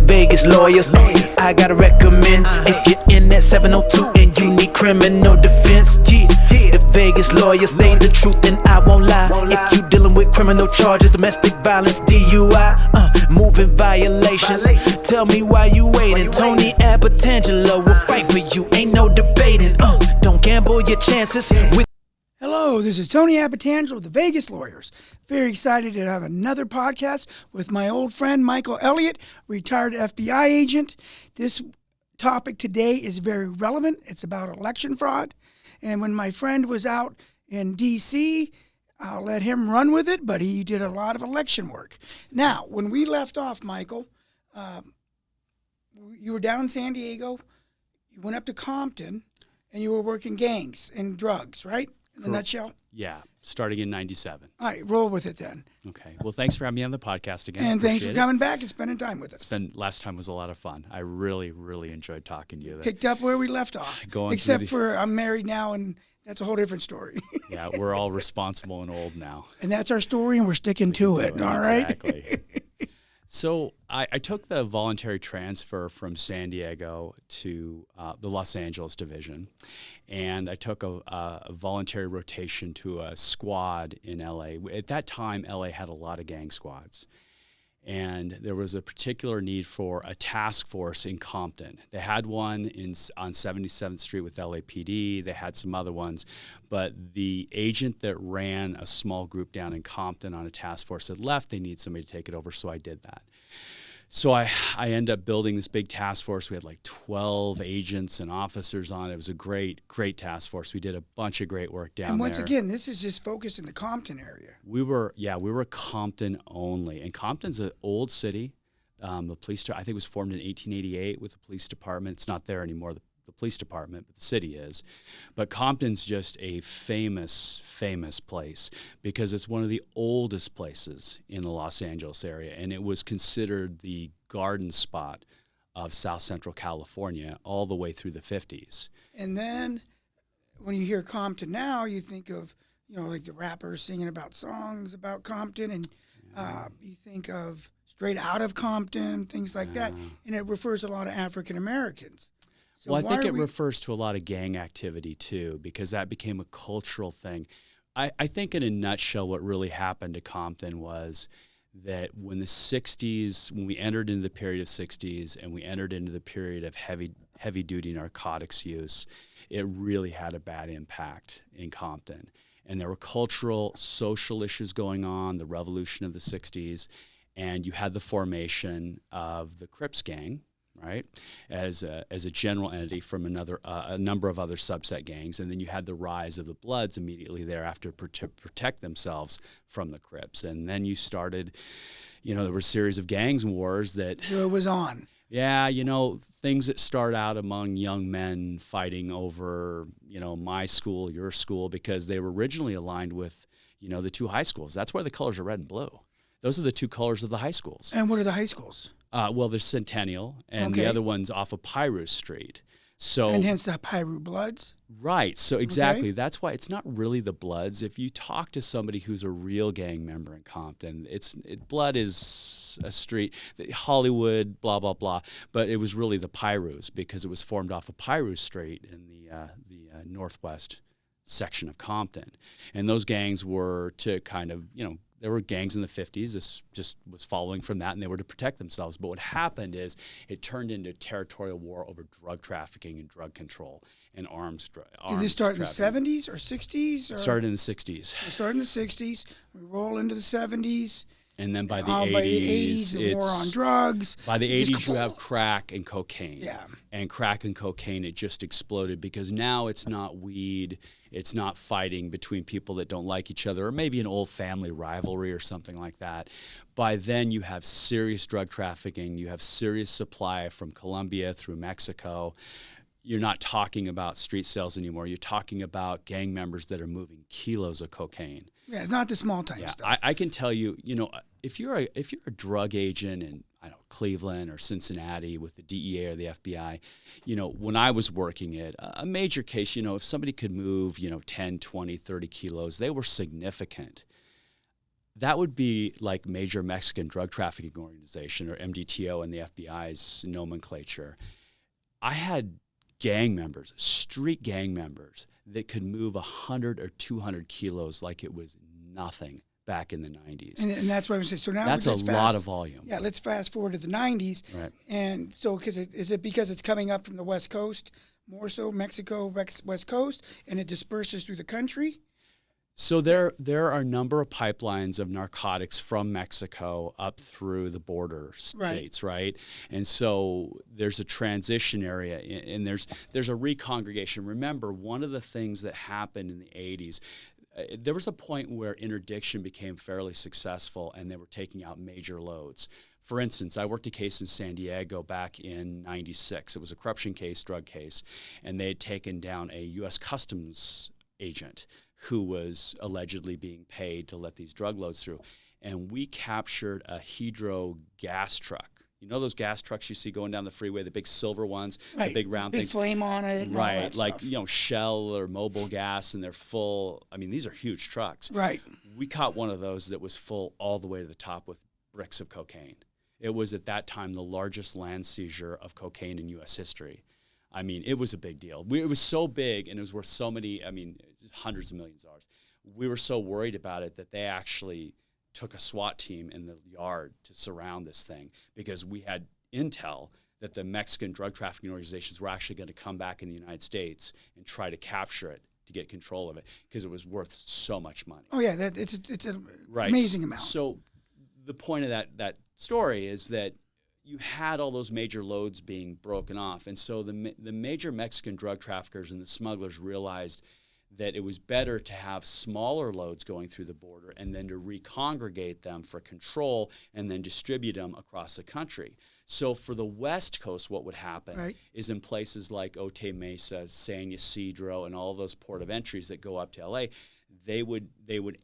Vegas lawyers. I gotta recommend if you're in that 702 and you need criminal defense. The Vegas lawyers, they the truth and I won't lie. If you dealing with criminal charges, domestic violence, DUI, moving violations, tell me why you waiting. Tony Abbatangelo will fight for you, ain't no debating. Don't gamble your chances with. Hello, this is Tony Abbatangelo of the Vegas Lawyers. Very excited to have another podcast with my old friend Michael Elliot, retired FBI agent. This topic today is very relevant. It's about election fraud. And when my friend was out in D.C., I'll let him run with it, but he did a lot of election work. Now, when we left off, Michael, you were down in San Diego, you went up to Compton, and you were working gangs and drugs, right? In a nutshell? Yeah, starting in 97. All right, roll with it then. Okay. Well, thanks for having me on the podcast again. And thanks for coming back and spending time with us. Last time was a lot of fun. I really, really enjoyed talking to you. Picked up where we left off. Except for I'm married now, and that's a whole different story. Yeah, we're all responsible and old now. And that's our story, and we're sticking to it, all right? Exactly. So I took the voluntary transfer from San Diego to the Los Angeles division, and I took a voluntary rotation to a squad in L.A. At that time, L.A. had a lot of gang squads, and there was a particular need for a task force in Compton. They had one on 77th Street with LAPD. They had some other ones, but the agent that ran a small group down in Compton on a task force had left. They need somebody to take it over, so I did that. So I ended up building this big task force. We had like 12 agents and officers on it. It was a great task force. We did a bunch of great work down there. And once again, this is just focused in the Compton area. We were Compton only. And Compton's an old city. The police, I think it was formed in 1888 with the police department. It's not there anymore, the police department, but the city is. But Compton's just a famous place because it's one of the oldest places in the Los Angeles area, and it was considered the garden spot of South Central California all the way through the 50s. And then when you hear Compton now, you think of, like the rappers singing about songs about Compton, and you think of Straight Out of Compton, things like that, and it refers to a lot of African Americans. So well, I think it refers to a lot of gang activity, too, because that became a cultural thing. I think in a nutshell what really happened to Compton was that when we entered into the period of 60s and we entered into the period of heavy-duty narcotics use, it really had a bad impact in Compton. And there were cultural, social issues going on, the revolution of the 60s, and you had the formation of the Crips gang, right, as a general entity from a number of other subset gangs, and then you had the rise of the Bloods immediately thereafter to protect themselves from the Crips, and then you started, there were a series of gangs and wars that. So it was on. Yeah, things that start out among young men fighting over, my school, your school, because they were originally aligned with, the two high schools. That's why the colors are red and blue. Those are the two colors of the high schools. And what are the high schools? Well, there's Centennial, and the other one's off of Piru Street. So, and hence the Piru Bloods? Right. So exactly. Okay. That's why it's not really the Bloods. If you talk to somebody who's a real gang member in Compton, Blood is a street, Hollywood, blah, blah, blah. But it was really the Pirus because it was formed off of Piru Street in the northwest section of Compton. And those gangs were to kind of, there were gangs in the 50s. This just was following from that, and they were to protect themselves. But what happened is it turned into territorial war over drug trafficking and drug control and arms. Did this start in the 70s or 60s? It started in the 60s. It started in the 60s. We roll into the 70s. And then by the 80s, the war on drugs. By the 80s, you have crack and cocaine. Yeah. And crack and cocaine, it just exploded because now it's not weed. It's not fighting between people that don't like each other or maybe an old family rivalry or something like that. By then, you have serious drug trafficking. You have serious supply from Colombia through Mexico. You're not talking about street sales anymore. You're talking about gang members that are moving kilos of cocaine. Yeah, not the small time stuff. I can tell you, if you're a drug agent in Cleveland or Cincinnati with the DEA or the FBI, when I was working it, a major case, if somebody could move, 10, 20, 30 kilos, they were significant. That would be like Major Mexican Drug Trafficking Organization, or MDTO in the FBI's nomenclature. I had gang members, street gang members, that could move 100 or 200 kilos like it was nothing back in the 90s. And that's what I'm saying. So now that's a lot of volume. Yeah, let's fast forward to the 90s. Right. And so is it because it's coming up from the West Coast, more so Mexico, West Coast, and it disperses through the country? So there are a number of pipelines of narcotics from Mexico up through the border states, right? And so there's a transition area, and there's a recongregation. Remember, one of the things that happened in the 80s, there was a point where interdiction became fairly successful, and they were taking out major loads. For instance, I worked a case in San Diego back in '96. It was a corruption case, drug case, and they had taken down a U.S. Customs agent who was allegedly being paid to let these drug loads through. And we captured a Hydro gas truck. You know those gas trucks you see going down the freeway, the big silver ones, right. The big round big things? Flame on it. And right, all that like stuff. Shell or Mobil Gas, and they're full. I mean, these are huge trucks. Right. We caught one of those that was full all the way to the top with bricks of cocaine. It was at that time the largest land seizure of cocaine in U.S. history. I mean, it was a big deal. It was so big, and it was worth so many, hundreds of millions of dollars. We were so worried about it that they actually took a SWAT team in the yard to surround this thing, because we had intel that the Mexican drug trafficking organizations were actually going to come back in the United States and try to capture it to get control of it, because it was worth so much money. Oh, yeah, it's an right. amazing amount. So the point of that story is that you had all those major loads being broken off. And so the major Mexican drug traffickers and the smugglers realized that it was better to have smaller loads going through the border and then to recongregate them for control and then distribute them across the country. So for the West Coast, what would happen is in places like Otay Mesa, San Ysidro, and all those port of entries that go up to LA, they would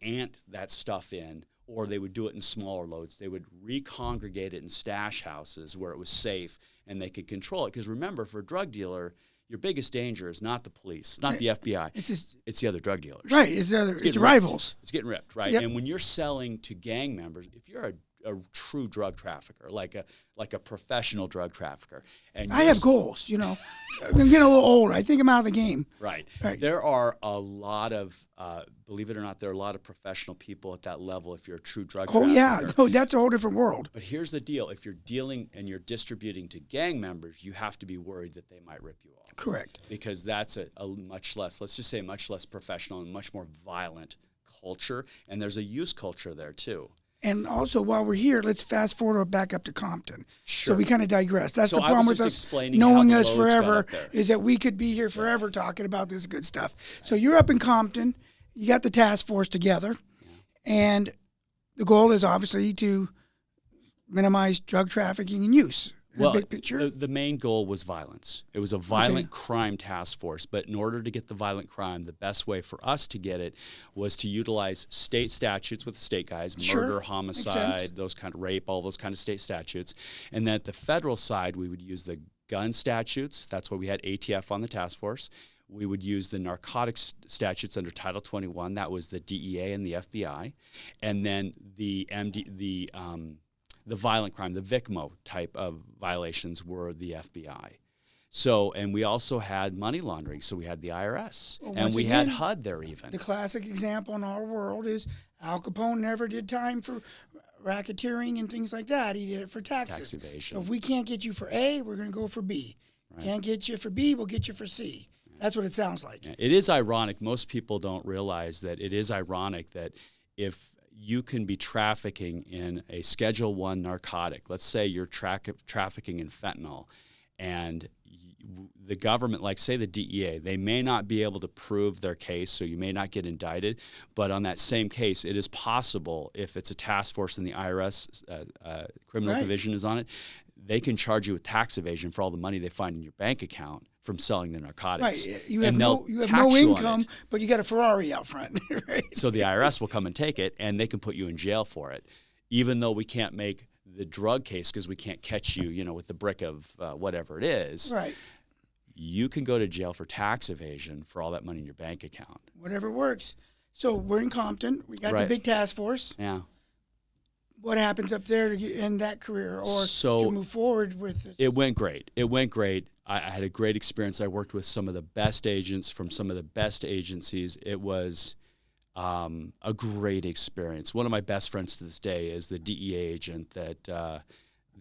ant that stuff in, or they would do it in smaller loads. They would recongregate it in stash houses where it was safe and they could control it. Because remember, for a drug dealer, your biggest danger is not the police, not the FBI. It's the other drug dealers. Right. It's rivals. It's getting ripped, right? Yep. And when you're selling to gang members, if you're a true drug trafficker, like a professional drug trafficker, and I have goals, I'm getting a little older. I think I'm out of the game. Right. There are a lot of, believe it or not, there are a lot of professional people at that level if you're a true drug trafficker. Oh, yeah. No, that's a whole different world. But here's the deal. If you're dealing and you're distributing to gang members, you have to be worried that they might rip you off. Correct. Because that's a much less, let's just say, much less professional and much more violent culture. And there's a use culture there, too. And also, while we're here, let's fast forward back up to Compton. Sure. So we kind of digress. That's so the problem with us knowing us forever, is that we could be here forever talking about this good stuff. So you're up in Compton. You got the task force together. And the goal is obviously to minimize drug trafficking and use. Well, big picture? The main goal was violence. It was a violent crime task force, but in order to get the violent crime, the best way for us to get it was to utilize state statutes with the state guys, murder, homicide, those kind of rape, all those kind of state statutes. And then at the federal side, we would use the gun statutes. That's why we had ATF on the task force. We would use the narcotics statutes under Title 21. That was the DEA and the FBI. And then the violent crime, the VICMO type of violations were the FBI. So, and we also had money laundering. So we had the IRS, and we had HUD there even. The classic example in our world is Al Capone never did time for racketeering and things like that. He did it for taxes. Tax evasion. So if we can't get you for A, we're going to go for B. Right. Can't get you for B, we'll get you for C. That's what it sounds like. Yeah. It is ironic. Most people don't realize that it is ironic that if you can be trafficking in a Schedule I narcotic. Let's say you're trafficking in fentanyl, and the government, like say the DEA, they may not be able to prove their case, so you may not get indicted. But on that same case, it is possible, if it's a task force and the IRS criminal division is on it, they can charge you with tax evasion for all the money they find in your bank account from selling the narcotics. Right. You have no income, but you got a Ferrari out front. Right? So the IRS will come and take it, and they can put you in jail for it, even though we can't make the drug case because we can't catch you, with the brick of whatever it is. Right. You can go to jail for tax evasion for all that money in your bank account. Whatever works. So we're in Compton. We got the big task force. Yeah. What happens up there to end that career or to move forward with it? It went great. It went great. I had a great experience. I worked with some of the best agents from some of the best agencies. It was a great experience. One of my best friends to this day is the DEA agent that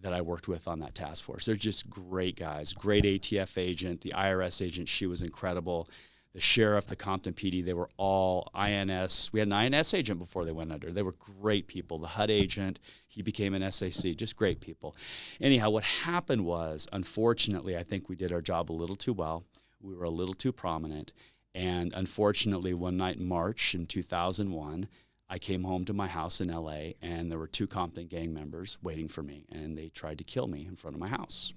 I worked with on that task force. They're just great guys. Great ATF agent, the IRS agent, she was incredible. The sheriff, the Compton PD, they were all INS. We had an INS agent before they went under. They were great people. The HUD agent, he became an SAC, just great people. Anyhow, what happened was, unfortunately, I think we did our job a little too well. We were a little too prominent. And unfortunately, one night in March in 2001, I came home to my house in LA, and there were 2 Compton gang members waiting for me, and they tried to kill me in front of my house.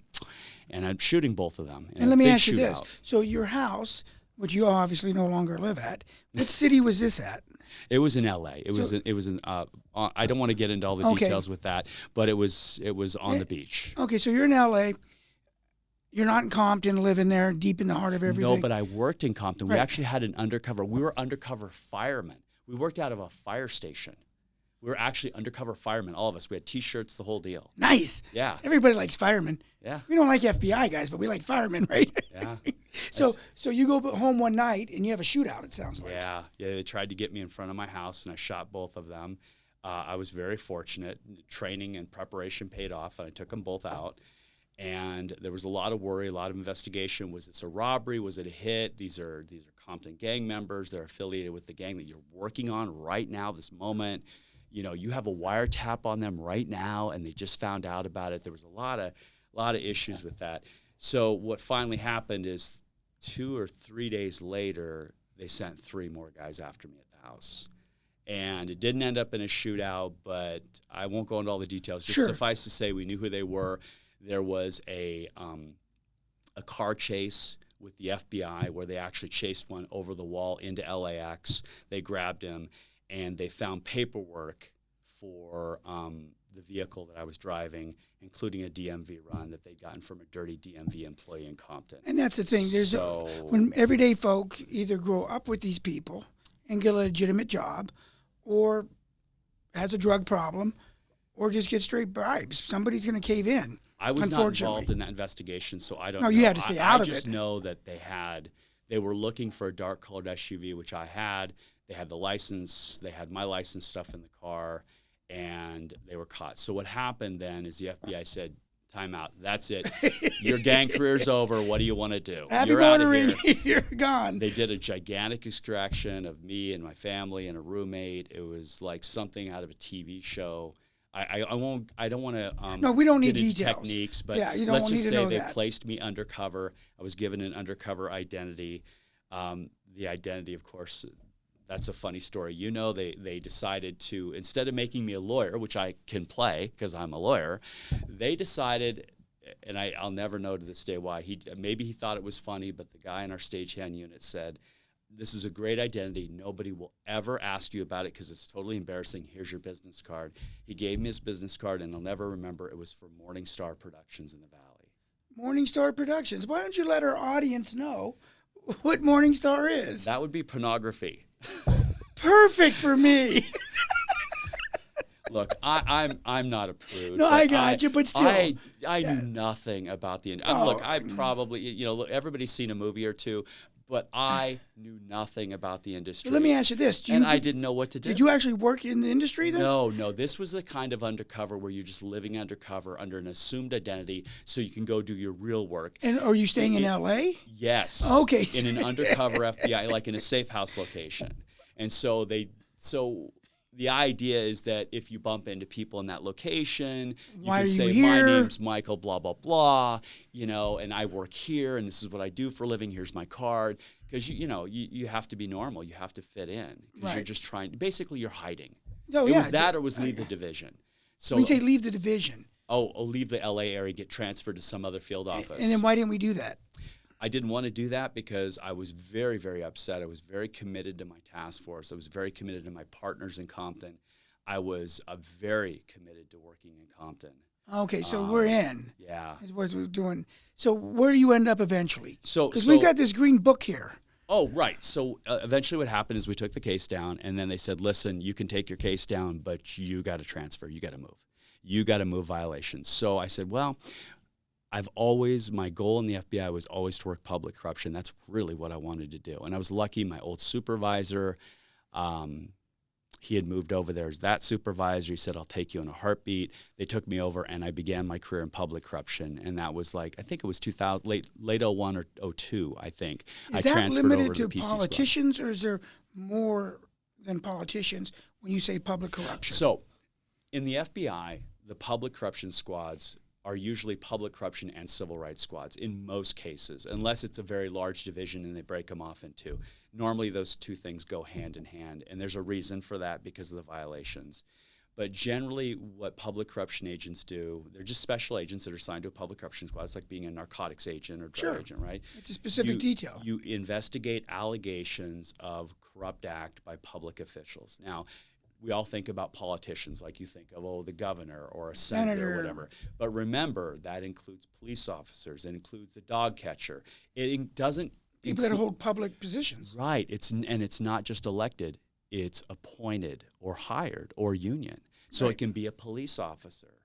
And I'm shooting both of them. And let me ask you this. So your house, which you obviously no longer live at, what city was this at? It was in LA. It was in I don't want to get into all the details with that, but it was on the beach. Okay, so you're in LA. You're not in Compton, living there deep in the heart of everything. No, but I worked in Compton. We actually had an undercover. We were undercover firemen. We worked out of a fire station. We were actually undercover firemen, all of us. We had T-shirts, the whole deal. Nice. Yeah. Everybody likes firemen. Yeah. We don't like FBI guys, but we like firemen, right? Yeah. So you go home one night and you have a shootout, it sounds like. Yeah. They tried to get me in front of my house, and I shot both of them. I was very fortunate. Training and preparation paid off, and I took them both out. And there was a lot of worry, a lot of investigation. Was this a robbery? Was it a hit? These are Compton gang members. They're affiliated with the gang that you're working on right now, this moment. You know, you have a wiretap on them right now, and they just found out about it. There was a lot of issues with that. So what finally happened is 2 or 3 days later, they sent 3 more guys after me at the house. And it didn't end up in a shootout, but I won't go into all the details. Just suffice to say, we knew who they were. There was a car chase with the FBI where they actually chased one over the wall into LAX. They grabbed him, and they found paperwork for the vehicle that I was driving, including a DMV run that they'd gotten from a dirty DMV employee in Compton. And that's the thing. When everyday folk either grow up with these people and get a legitimate job, or has a drug problem, or just get straight bribes, somebody's going to cave in. I was not involved in that investigation, so I don't know. No, you had to stay out of it. I just know that they were looking for a dark-colored SUV, which I had. They had the license. They had my license stuff in the car, and they were caught. So what happened then is the FBI said, time out. That's it. Your gang career's over. What do you want to do? You're out of here. You're gone. They did a gigantic extraction of me and my family and a roommate. It was like something out of a TV show. I don't want to no, we don't need get into details. Techniques, but you don't let's need just to say know they that. placed me undercover. I was given an undercover identity. The identity, of course, that's a funny story. You know, they decided to, instead of making me a lawyer, which I can play because I'm a lawyer, they decided, and I'll never know to this day why. Maybe he thought it was funny, but the guy in our stagehand unit said, this is a great identity. Nobody will ever ask you about it because it's totally embarrassing. Here's your business card. He gave me his business card, and I'll never remember. It was for Morning Star Productions in the Valley. Morning Star Productions. Why don't you let our audience know what Morning Star is? That would be pornography. Perfect for me. Look, I'm not a prude. No, I got you, but still. I knew nothing about the look, I probably, look, everybody's seen a movie or two, but I knew nothing about the industry. Let me ask you this. I didn't know what to do. Did you actually work in the industry then? No. This was the kind of undercover where you're just living undercover under an assumed identity so you can go do your real work. And are you staying in L.A.? Yes. Okay. In an undercover FBI, like in a safe house location. And so the idea is that if you bump into people in that location, you can say, my name's Michael, blah, blah, blah, and I work here, and this is what I do for a living. Here's my card. Because, you have to be normal. You have to fit in. Because you're just basically you're hiding. Oh, it was that or was leave the division. So when you say leave the division. Leave the L.A. area, get transferred to some other field office. And then why didn't we do that? I didn't want to do that because I was very, very upset. I was very committed to my task force. I was very committed to my partners in Compton. I was very committed to working in Compton. Okay, so we're in. Yeah. Is what we're doing. So where do you end up eventually? So we've got this green book here. Oh, right. So eventually what happened is we took the case down, and then they said, listen, you can take your case down, but you got to transfer. You got to move. You got to move violations. So I said, well, my goal in the FBI was always to work public corruption. That's really what I wanted to do. And I was lucky. My old supervisor, he had moved over there as that supervisor. He said, I'll take you in a heartbeat. They took me over, and I began my career in public corruption. And that was I think it was 2000, late 01 or 02, I think. Is I that transferred limited over to the PC politicians, or is there more than politicians when you say public corruption? So in the FBI, the public corruption squads are usually public corruption and civil rights squads in most cases, unless it's a very large division and they break them off in two. Normally those two things go hand in hand, and there's a reason for that because of the violations. But generally what public corruption agents do, they're just special agents that are assigned to a public corruption squad. It's like being a narcotics agent or drug agent, right? It's a specific detail. You investigate allegations of corrupt act by public officials. Now, we all think about politicians, like you think of, the governor or a senator or whatever. But remember, that includes police officers. It includes the dog catcher. It doesn't People that hold public positions. Right. It's not just elected. It's appointed or hired or union. So it can be a police officer.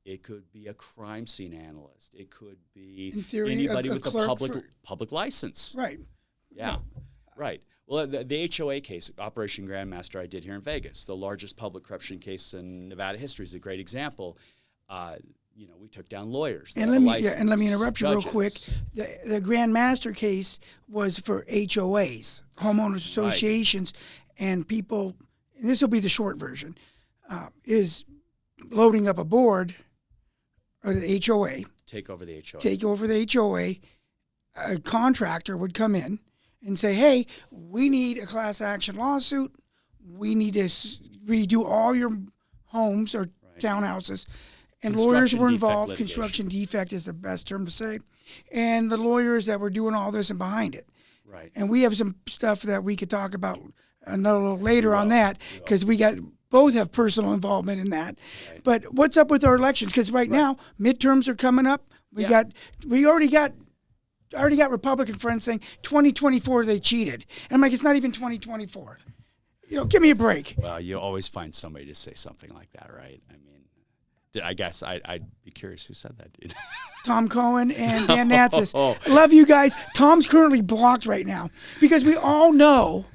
It could be a crime scene analyst. It could be in theory, anybody a with a public license. Right. Yeah. Right. Well, the HOA case, Operation Grandmaster, I did here in Vegas, the largest public corruption case in Nevada history, is a great example. We took down lawyers. And let me interrupt you real quick. The Grand Master case was for HOAs, homeowners associations, and people. And this will be the short version. Is loading up a board or the HOA. Take over the HOA. Take over the HOA. A contractor would come in and say, hey, we need a class action lawsuit. We need to redo all your homes or townhouses. And lawyers were involved. Construction defect is the best term to say. And the lawyers that were doing all this and behind it. Right. And we have some stuff that we could talk about a little later on that, because we both have personal involvement in that. Right. But what's up with our elections? Because right now, midterms are coming up. We already got Republican friends saying 2024 they cheated. And I'm like, it's not even 2024. Give me a break. Well, you always find somebody to say something like that, right? I mean, I guess I'd be curious who said that, dude. Tom Cohen and Dan Natsis. Love you guys. Tom's currently blocked right now because we all know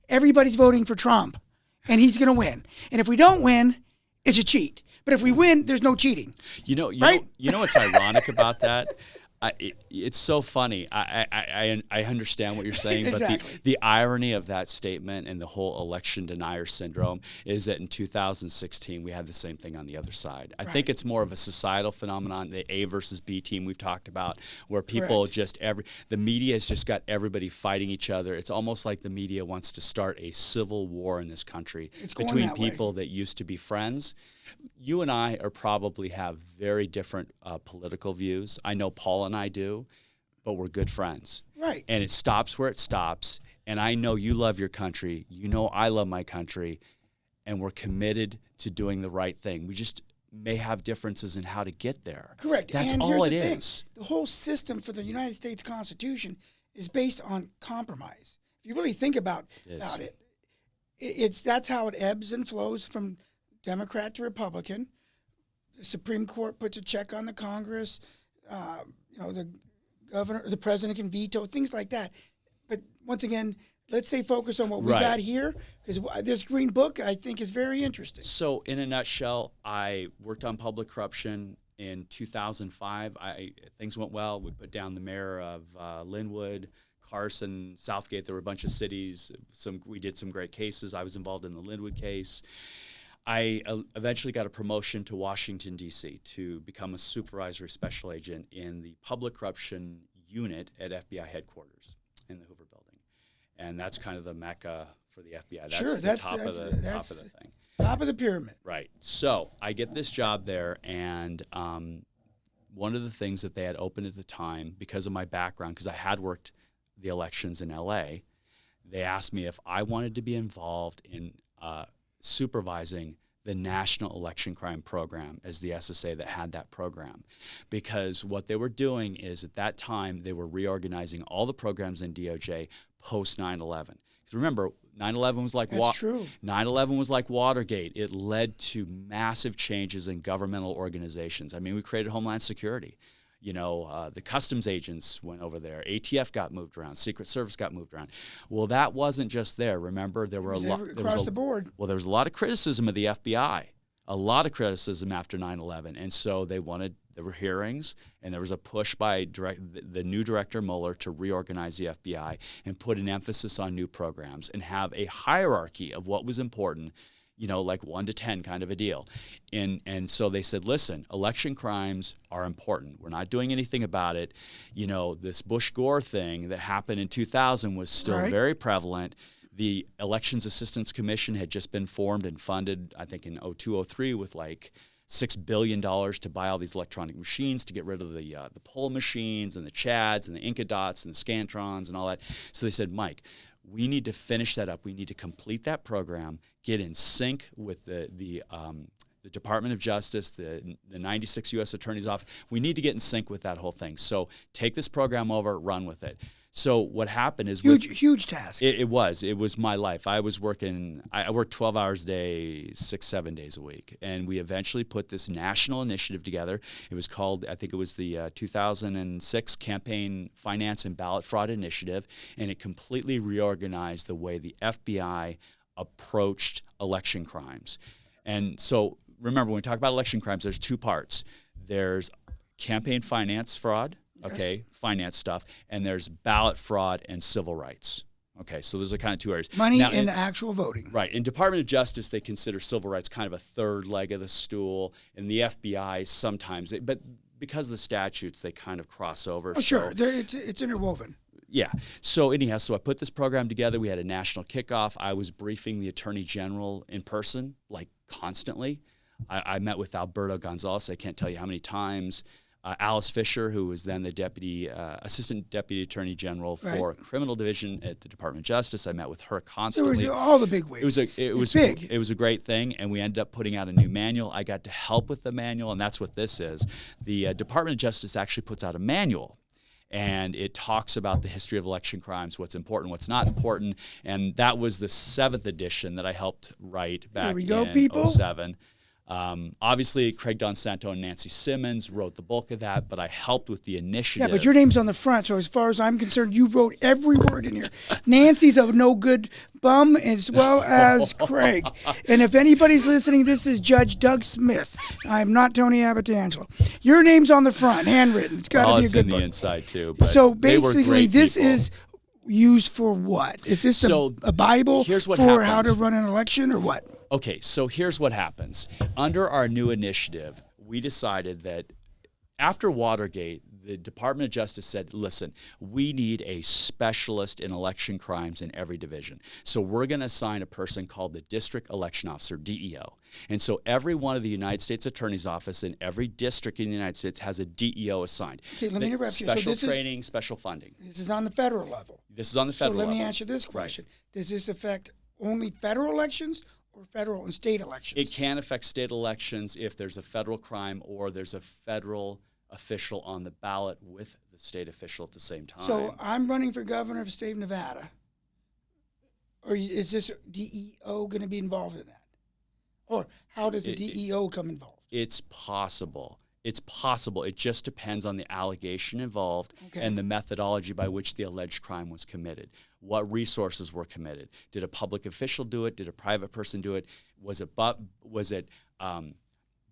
everybody's voting for Trump and he's going to win. And if we don't win, it's a cheat. But if we win, there's no cheating. You know what's ironic about that? It's so funny. I understand what you're saying, exactly. But the irony of that statement and the whole election denier syndrome is that in 2016 we had the same thing on the other side. I think it's more of a societal phenomenon, the A versus B team we've talked about, where people the media has just got everybody fighting each other. It's almost like the media wants to start a civil war in this country between people that used to be friends. You and I probably have very different political views. I know Paul and I do, but we're good friends. Right. And it stops where it stops. And I know you love your country. You know I love my country. And we're committed to doing the right thing. We just may have differences in how to get there. Correct. That's and all it thing. is. The whole system for the United States Constitution is based on compromise. If you really think about it, that's how it ebbs and flows from Democrat to Republican. The Supreme Court puts a check on the Congress. The governor, the president can veto, things like that. But once again, let's stay focused on what we got here, because this green book, I think, is very interesting. So in a nutshell, I worked on public corruption in 2005. Things went well. We put down the mayor of Linwood, Carson, Southgate. There were a bunch of cities. We did some great cases. I was involved in the Linwood case. I eventually got a promotion to Washington, D.C. to become a supervisory special agent in the public corruption unit at FBI headquarters in the Hoover Building. And that's kind of the mecca for the FBI. That's top of the thing. Top of the pyramid. Right. So I get this job there, and one of the things that they had opened at the time, because of my background, because I had worked the elections in L.A., they asked me if I wanted to be involved in supervising the National Election Crime Program as the SSA that had that program. Because what they were doing is at that time, they were reorganizing all the programs in DOJ post 9/11. Because remember, 9/11 was like That's true. 9/11 was like Watergate. It led to massive changes in governmental organizations. I mean, we created Homeland Security. You know, the customs agents went over there. ATF got moved around. Secret Service got moved around. Well, that wasn't just there. Remember, there were a lot across the board. Well, there was a lot of criticism of the FBI, a lot of criticism after 9/11, and so there were hearings, and there was a push by the new director Mueller to reorganize the FBI and put an emphasis on new programs and have a hierarchy of what was important. You know, like 1 to 10 kind of a deal. And so they said, listen, election crimes are important. We're not doing anything about it. You know, this Bush-Gore thing that happened in 2000 was still very prevalent. The Elections Assistance Commission had just been formed and funded, I think, in 2002-03 with like $6 billion to buy all these electronic machines to get rid of the poll machines and the Chads and the Incadots and the Scantrons and all that. So they said, Mike, we need to finish that up. We need to complete that program, get in sync with the Department of Justice, the 96 U.S. Attorney's Office. We need to get in sync with that whole thing. So take this program over, run with it. So what happened is huge task. It was my life. I worked 12 hours a day, 6-7 days a week, and we eventually put this national initiative together. It was called, I think it was the 2006 Campaign Finance and Ballot Fraud Initiative, and it completely reorganized the way the FBI approached election crimes. And so remember, when we talk about election crimes, there's two parts. There's campaign finance fraud. Okay, finance stuff, and there's ballot fraud and civil rights. Okay, so those are kind of two areas. Money now, in the actual voting. Right. In Department of Justice, they consider civil rights kind of a third leg of the stool. In the FBI, sometimes, but because of the statutes, they kind of cross over. Oh, sure. It's interwoven. Yeah. So anyhow, so I put this program together. We had a national kickoff. I was briefing the Attorney General in person, like constantly. I met with Alberto Gonzalez. I can't tell you how many times. Alice Fisher, who was then the Assistant Deputy Attorney General for Criminal Division at the Department of Justice. I met with her constantly. There was all the big wigs. It was big. It was a great thing, and we ended up putting out a new manual. I got to help with the manual, and that's what this is. The Department of Justice actually puts out a manual, and it talks about the history of election crimes, what's important, what's not important, and that was the 7th edition that I helped write back in 2007. Obviously, Craig Donsanto and Nancy Simmons wrote the bulk of that, but I helped with the initiative. Yeah, but your name's on the front, so as far as I'm concerned, you wrote every word in here. Nancy's a no-good bum as well as Craig. And if anybody's listening, this is Judge Doug Smith. I'm not Tony Abbatangelo. Your name's on the front, handwritten. It's got to be a good book. It's in the inside, too. But so basically, this is used for what? Is this a Bible for how to run an election or what? Okay, so here's what happens. Under our new initiative, we decided that after Watergate, the Department of Justice said, listen, we need a specialist in election crimes in every division. So we're going to assign a person called the District Election Officer, DEO. And so every one of the United States Attorney's Office in every district in the United States has a DEO assigned. Okay, let me interrupt you. Special training, special funding. This is on the federal level. This is on the federal level. So let me ask you this question. Does this affect only federal elections or federal and state elections? It can affect state elections if there's a federal crime or there's a federal official on the ballot with the state official at the same time. So I'm running for governor of the state of Nevada. Or is this DEO going to be involved in that? Or how does the DEO come involved? It's possible. It's possible. It just depends on the allegation involved and the methodology by which the alleged crime was committed. What resources were committed? Did a public official do it? Did a private person do it? Was it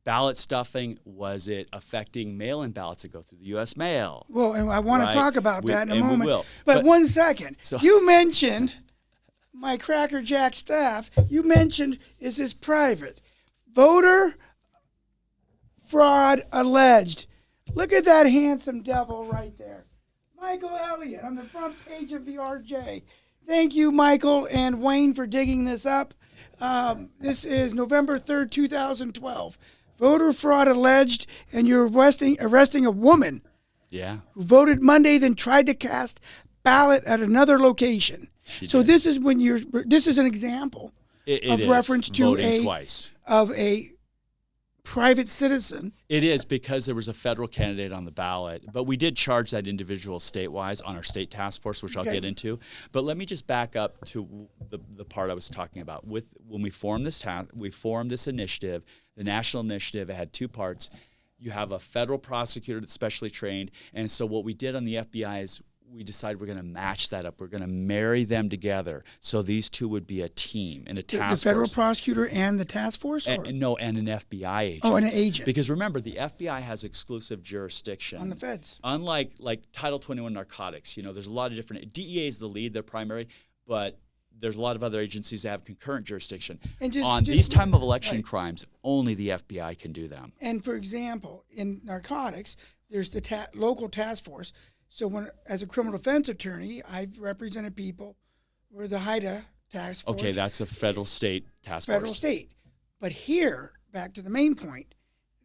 ballot stuffing? Was it affecting mail-in ballots that go through the U.S. mail? Well, and I want to talk about that in a moment. We will. But 1 second. So, you mentioned my Cracker Jack staff. You mentioned, is this private? Voter fraud alleged. Look at that handsome devil right there. Michael Elliot on the front page of the RJ. Thank you, Michael and Wayne, for digging this up. This is November 3rd, 2012. Voter fraud alleged, and you're arresting a woman who voted Monday, then tried to cast ballot at another location. This is when this is an example of reference to voting twice. of a private citizen. It is, because there was a federal candidate on the ballot, but we did charge that individual state-wise on our state task force, which I'll get into. But let me just back up to the part I was talking about. When we formed this initiative, the national initiative. It had two parts. You have a federal prosecutor that's specially trained, and so what we did on the FBI is we decided we're going to match that up. We're going to marry them together, so these two would be a team in a task force. The federal prosecutor and the task force? And an FBI agent. Oh, an agent. Because remember, the FBI has exclusive jurisdiction. On the feds. Unlike Title 21 narcotics, there's a lot of different. DEA is the lead, they're primary, but there's a lot of other agencies that have concurrent jurisdiction. And these time of election crimes, only the FBI can do them. And for example, in narcotics, there's the local task force. So as a criminal defense attorney, I've represented people where the HIDTA task force. Okay, that's a federal state task force. Federal state. But here, back to the main point,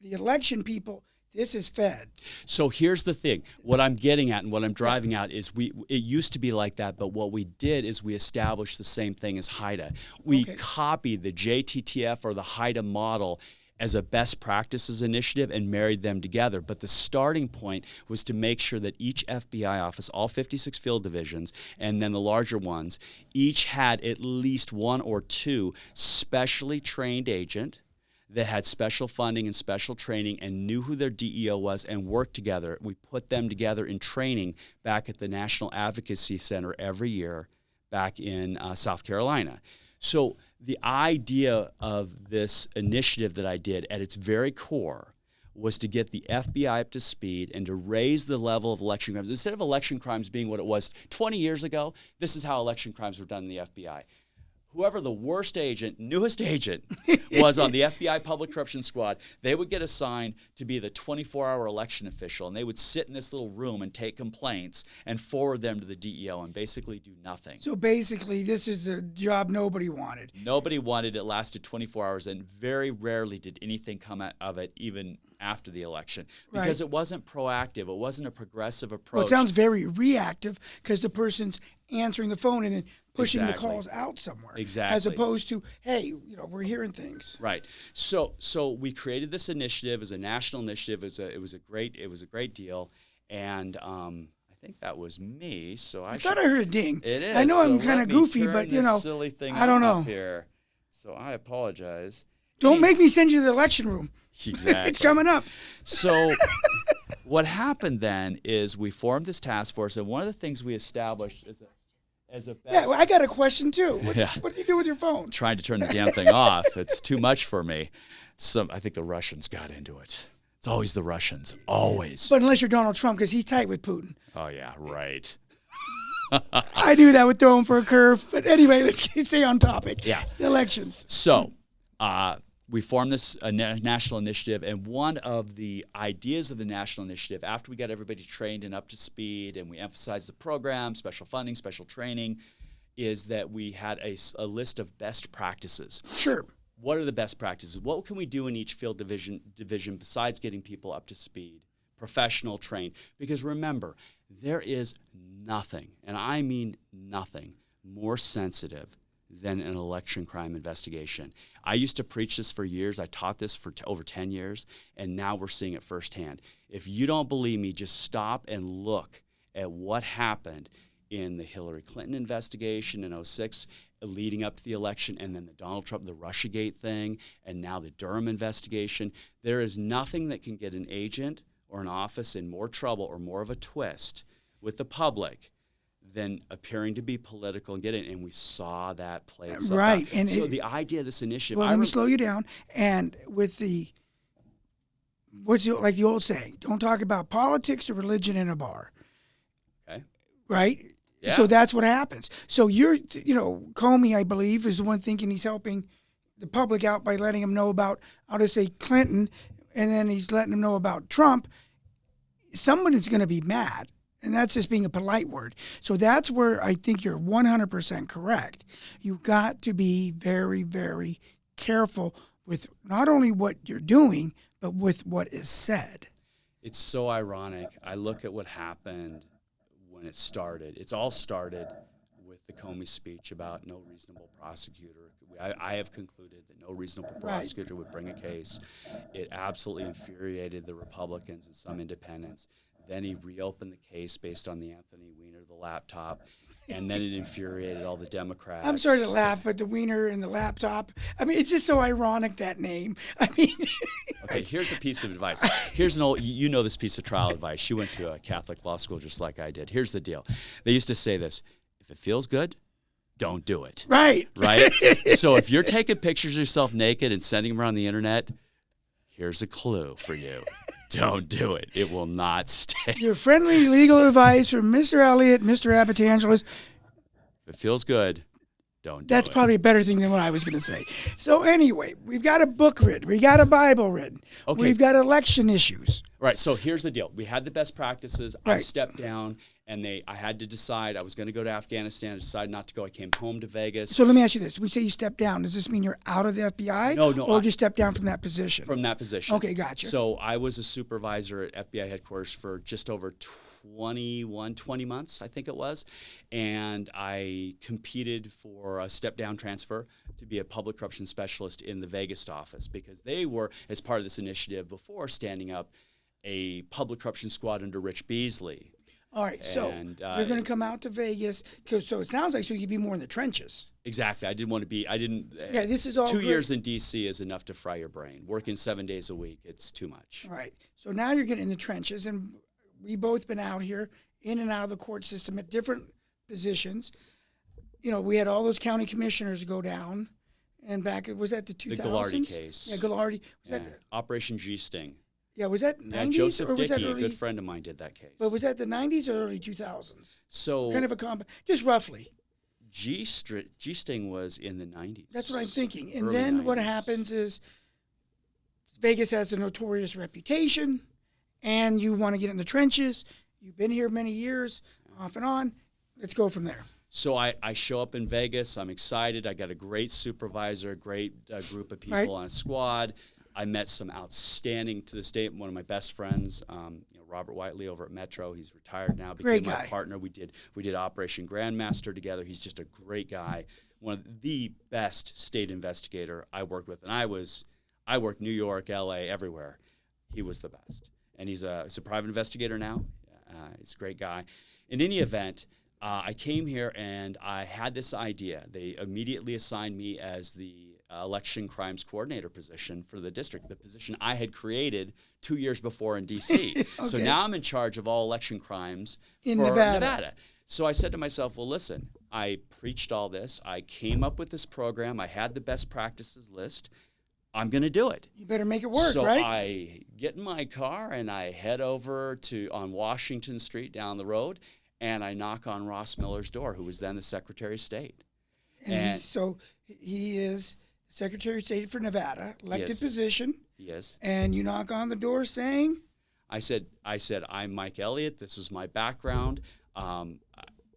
the election people, this is Fed. So here's the thing. What I'm getting at and what I'm driving at is it used to be like that, but what we did is we established the same thing as HIDTA. We copied the JTTF or the HIDTA model as a best practices initiative and married them together. But the starting point was to make sure that each FBI office, all 56 field divisions, and then the larger ones, each had at least one or two specially trained agent that had special funding and special training and knew who their DEO was and worked together. We put them together in training back at the National Advocacy Center every year back in South Carolina. So the idea of this initiative that I did at its very core was to get the FBI up to speed and to raise the level of election crimes. Instead of election crimes being what it was 20 years ago, this is how election crimes were done in the FBI. Whoever the worst agent, newest agent, was on the FBI Public Corruption Squad, they would get assigned to be the 24-hour election official, and they would sit in this little room and take complaints and forward them to the DEO and basically do nothing. So basically, this is a job nobody wanted. Nobody wanted it. Lasted 24 hours, and very rarely did anything come out of it even after the election because it wasn't proactive. It wasn't a progressive approach. Well, it sounds very reactive because the person's answering the phone and then pushing the calls out somewhere. Exactly. As opposed to, hey, we're hearing things. Right. So we created this initiative as a national initiative. It was a great deal, and I think that was me. So I thought I heard a ding. It is. I know so I'm kind of goofy, but silly thing I don't know. Here. So I apologize. Don't make me send you to the election room. Exactly. It's coming up. So what happened then is we formed this task force, and one of the things we established as a best. Yeah, well, I got a question too. What do you do with your phone? Trying to turn the damn thing off. It's too much for me. I think the Russians got into it. It's always the Russians. Always. But unless you're Donald Trump, because he's tight with Putin. Oh, yeah, right. I knew that would throw him for a curve. But anyway, let's stay on topic. Yeah. The elections. So we formed this national initiative, and one of the ideas of the national initiative, after we got everybody trained and up to speed, and we emphasized the program, special funding, special training, is that we had a list of best practices. Sure. What are the best practices? What can we do in each field division besides getting people up to speed, professional, trained? Because remember, there is nothing, and I mean nothing, more sensitive than an election crime investigation. I used to preach this for years. I taught this for over 10 years, and now we're seeing it firsthand. If you don't believe me, just stop and look at what happened in the Hillary Clinton investigation in 2006, leading up to the election, and then the Donald Trump, the Russiagate thing, and now the Durham investigation. There is nothing that can get an agent or an office in more trouble or more of a twist with the public than appearing to be political and get it. And we saw that play itself out. And so the idea of this initiative. Well, let me slow you down. And with like the old saying, don't talk about politics or religion in a bar. Okay. Right? Yeah. So that's what happens. So Comey, I believe, is the one thinking he's helping the public out by letting them know about, I'll just say Clinton, and then he's letting them know about Trump. Someone is going to be mad. And that's just being a polite word. So that's where I think you're 100% correct. You've got to be very, very careful with not only what you're doing, but with what is said. It's so ironic. I look at what happened when it started. It's all started with the Comey speech about no reasonable prosecutor. I have concluded that no reasonable prosecutor would bring a case. It absolutely infuriated the Republicans and some independents. Then he reopened the case based on the Anthony Weiner, the laptop, and then it infuriated all the Democrats. I'm sorry to laugh, but the Wiener and the laptop, I mean, it's just so ironic, that name. I mean... Okay, here's a piece of advice. Here's an old, you know this piece of trial advice. You went to a Catholic law school just like I did. Here's the deal. They used to say this: if it feels good, don't do it. Right. Right? So if you're taking pictures of yourself naked and sending them around the internet, here's a clue for you. Don't do it. It will not stay. Your friendly legal advice from Mr. Elliot, Mr. Abbatangelo. If it feels good, don't do it. That's probably a better thing than what I was going to say. So anyway, we've got a book written. We got a Bible written. Okay. We've got election issues. Right. So here's the deal. We had the best practices. I Right. stepped down, and I had to decide. I was going to go to Afghanistan. I decided not to go. I came home to Vegas. So let me ask you this. When you say you stepped down, does this mean you're out of the FBI? No, Or just stepped down from that position? From that position. Okay, gotcha. So I was a supervisor at FBI headquarters for just over 20 months, I think it was. And I competed for a step-down transfer to be a public corruption specialist in the Vegas office, because they were, as part of this initiative before, standing up a public corruption squad under Rich Beasley. All right, so And, you're going to come out to Vegas. So it sounds like so you'd be more in the trenches. Exactly. I didn't want to be, Yeah, this is all 2 great. years in D.C. is enough to fry your brain. Working 7 days a week, it's too much. All right. So now you're getting in the trenches, and we both been out here in and out of the court system at different positions. You know, we had all those county commissioners go down, and back, was that the 2000s? The Ghilardi case. Yeah, Ghilardi. Was Yeah. that, Operation G-Sting. yeah, was that Yeah, 90s Joseph or was that Dickey, a early? good friend of mine, did that case. But was that the 90s or early 2000s? So Kind of a just roughly. G-Sting was in the 90s. That's what I'm thinking. And Early then what 90s. happens is Vegas has a notorious reputation, and you want to get in the trenches. You've been here many years, off and on. Let's go from there. So I show up in Vegas. I'm excited. I got a great supervisor, a great group of people Right. on a squad. I met some outstanding, to this day, one of my best friends, Robert Whiteley over at Metro. He's retired now. Great Became my guy. partner. We did Operation Grandmaster together. He's just a great guy. One of the best state investigator I worked with. And I worked New York, LA, everywhere. He was the best. And he's a private investigator now. He's a great guy. In any event, I came here and I had this idea. They immediately assigned me as the election crimes coordinator position for the district, the position I had created 2 years before in D.C. So Okay. now I'm in charge of all election crimes In for Nevada. So I said to myself, well, listen, I preached all this. I came up with this program. I had the best practices list. I'm going to do it. You better make it work, So right? I get in my car and I head over on Washington Street down the road, and I knock on Ross Miller's door, who was then the Secretary of State. And he is Secretary of State for Nevada, elected Yes. position. Yes. And you knock on the door saying, I said, I'm Mike Elliot. This is my background.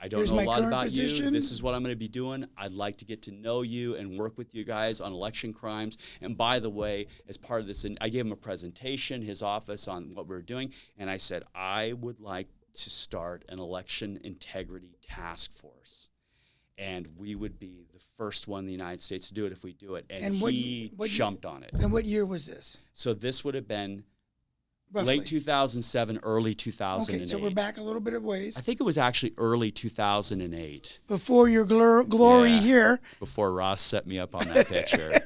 I don't Here's know a my lot current about position. you. This is what I'm going to be doing. I'd like to get to know you and work with you guys on election crimes. And by the way, as part of this, I gave him a presentation, his office, on what we were doing. And I said, I would like to start an election integrity task force. And we would be the first one in the United States to do it if we do it. And he jumped on it. And what year was this? So this would have been Roughly. late 2007, early 2008. Okay, so we're back a little bit of ways. I think it was actually early 2008 Before your glory Yeah. here. before Ross set me up on that picture.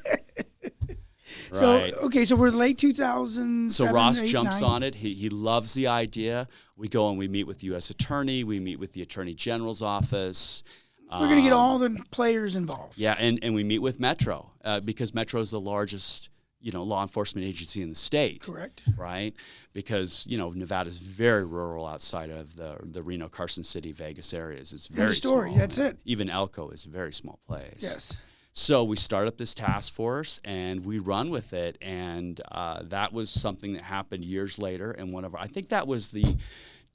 So, Right. okay, so we're late 2007, So Ross 8, jumps 9. on it. He loves the idea. We go and we meet with the U.S. Attorney. We meet with the Attorney General's office. We're going to get all the players involved. Yeah, and we meet with Metro because Metro is the largest, law enforcement agency in the state. Correct. Right? Because, Nevada's very rural outside of the Reno, Carson City, Vegas areas. It's very story, small. that's it. Even Elko is a very small place. Yes. So we start up this task force and we run with it, and that was something that happened years later. And I think that was the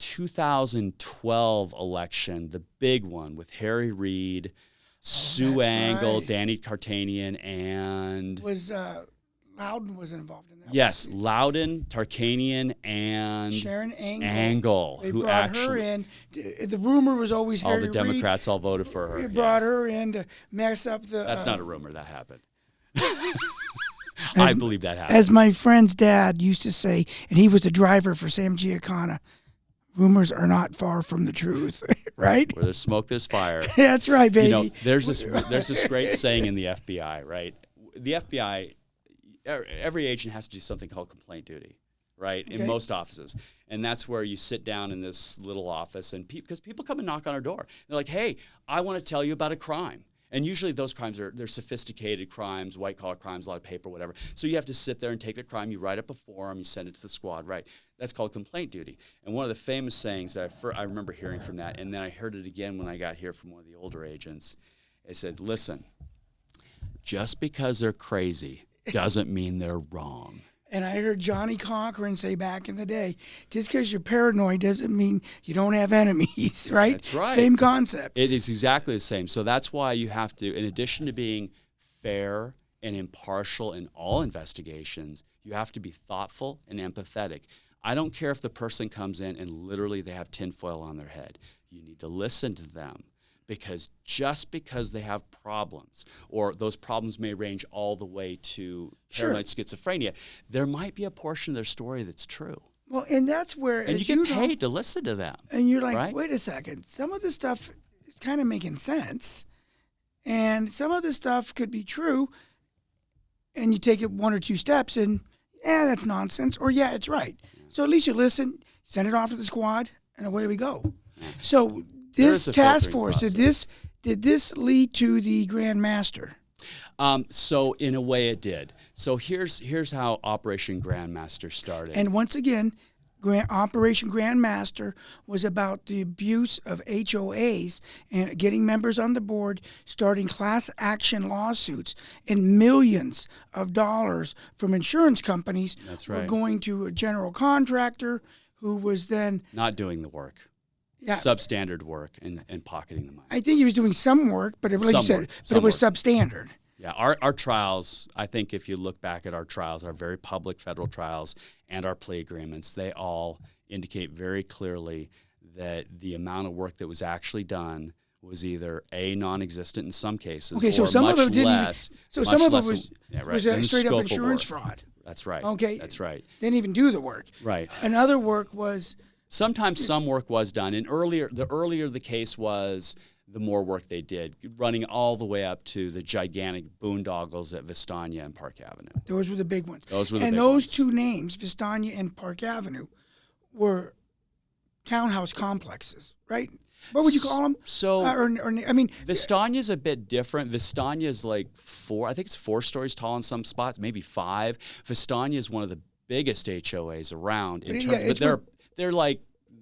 2012 election, the big one with Harry Reid, Sue that's Angle, right. Danny Cartanian, and Was Loudon was involved in that. Yes, Loudon, Tarkanian, and Sharon Angle, They who brought actually her in. The rumor was always all Harry the Democrats all voted for her. Reid brought her in to mess up the. That's not a rumor. That happened. I believe that happened. As my friend's dad used to say, and he was the driver for Sam Giancana, rumors are not far from the truth, right? Where there's smoke, there's fire. That's right, baby. You know, there's this great saying in the FBI, right? The FBI, every agent has to do something called complaint duty, right? Okay. In most offices. And that's where you sit down in this little office, and because people come and knock on our door. They're like, hey, I want to tell you about a crime. And usually those crimes they're sophisticated crimes, white-collar crimes, a lot of paper, whatever. So you have to sit there and take the crime. You write up a form. You send it to the squad, right? That's called complaint duty. And one of the famous sayings that I remember hearing from that, and then I heard it again when I got here from one of the older agents, it said, listen, just because they're crazy doesn't mean they're wrong. And I heard Johnny Cochran say back in the day, just because you're paranoid doesn't mean you don't have enemies, right? That's right. Same concept. It is exactly the same. So that's why you have to, in addition to being fair and impartial in all investigations, you have to be thoughtful and empathetic. I don't care if the person comes in and literally they have tinfoil on their head. You need to listen to them. Because just because they have problems, or those problems may range all the way to paranoid schizophrenia, there might be a portion of their story that's true. Well, and that's where... And you get paid to listen to them. And you're like, right? Wait a second. Some of this stuff is kind of making sense. And some of this stuff could be true. And you take it one or two steps and, that's nonsense. Or, it's right. Yeah. So at least you listen, send it off to the squad, and away we go. Yeah. So... This task force, did this lead to the Grand Master? So in a way it did. So here's how Operation Grand Master started. And once again, Operation Grand Master was about the abuse of HOAs and getting members on the board, starting class action lawsuits, and millions of dollars from insurance companies were going to a general contractor who was then not doing the work. Yeah. Substandard work and pocketing the money. I think he was doing some work, but it was substandard. Yeah, our trials, I think if you look back at our trials, our very public federal trials and our plea agreements, they all indicate very clearly that the amount of work that was actually done was either non-existent in some cases, so or some much of it less. So some of it was straight up insurance fraud. That's right. Okay. That's right. Didn't even do the work. Right. Another work was... Sometimes some work was done, and the earlier the case was, the more work they did, running all the way up to the gigantic boondoggles at Vistania and Park Avenue. Those were the big ones. And those two names, Vistania and Park Avenue, were townhouse complexes, right? What would you call them? So, Vistania's a bit different. Vistania's like 4 stories tall in some spots, maybe 5. Vistania is one of the biggest HOAs around, but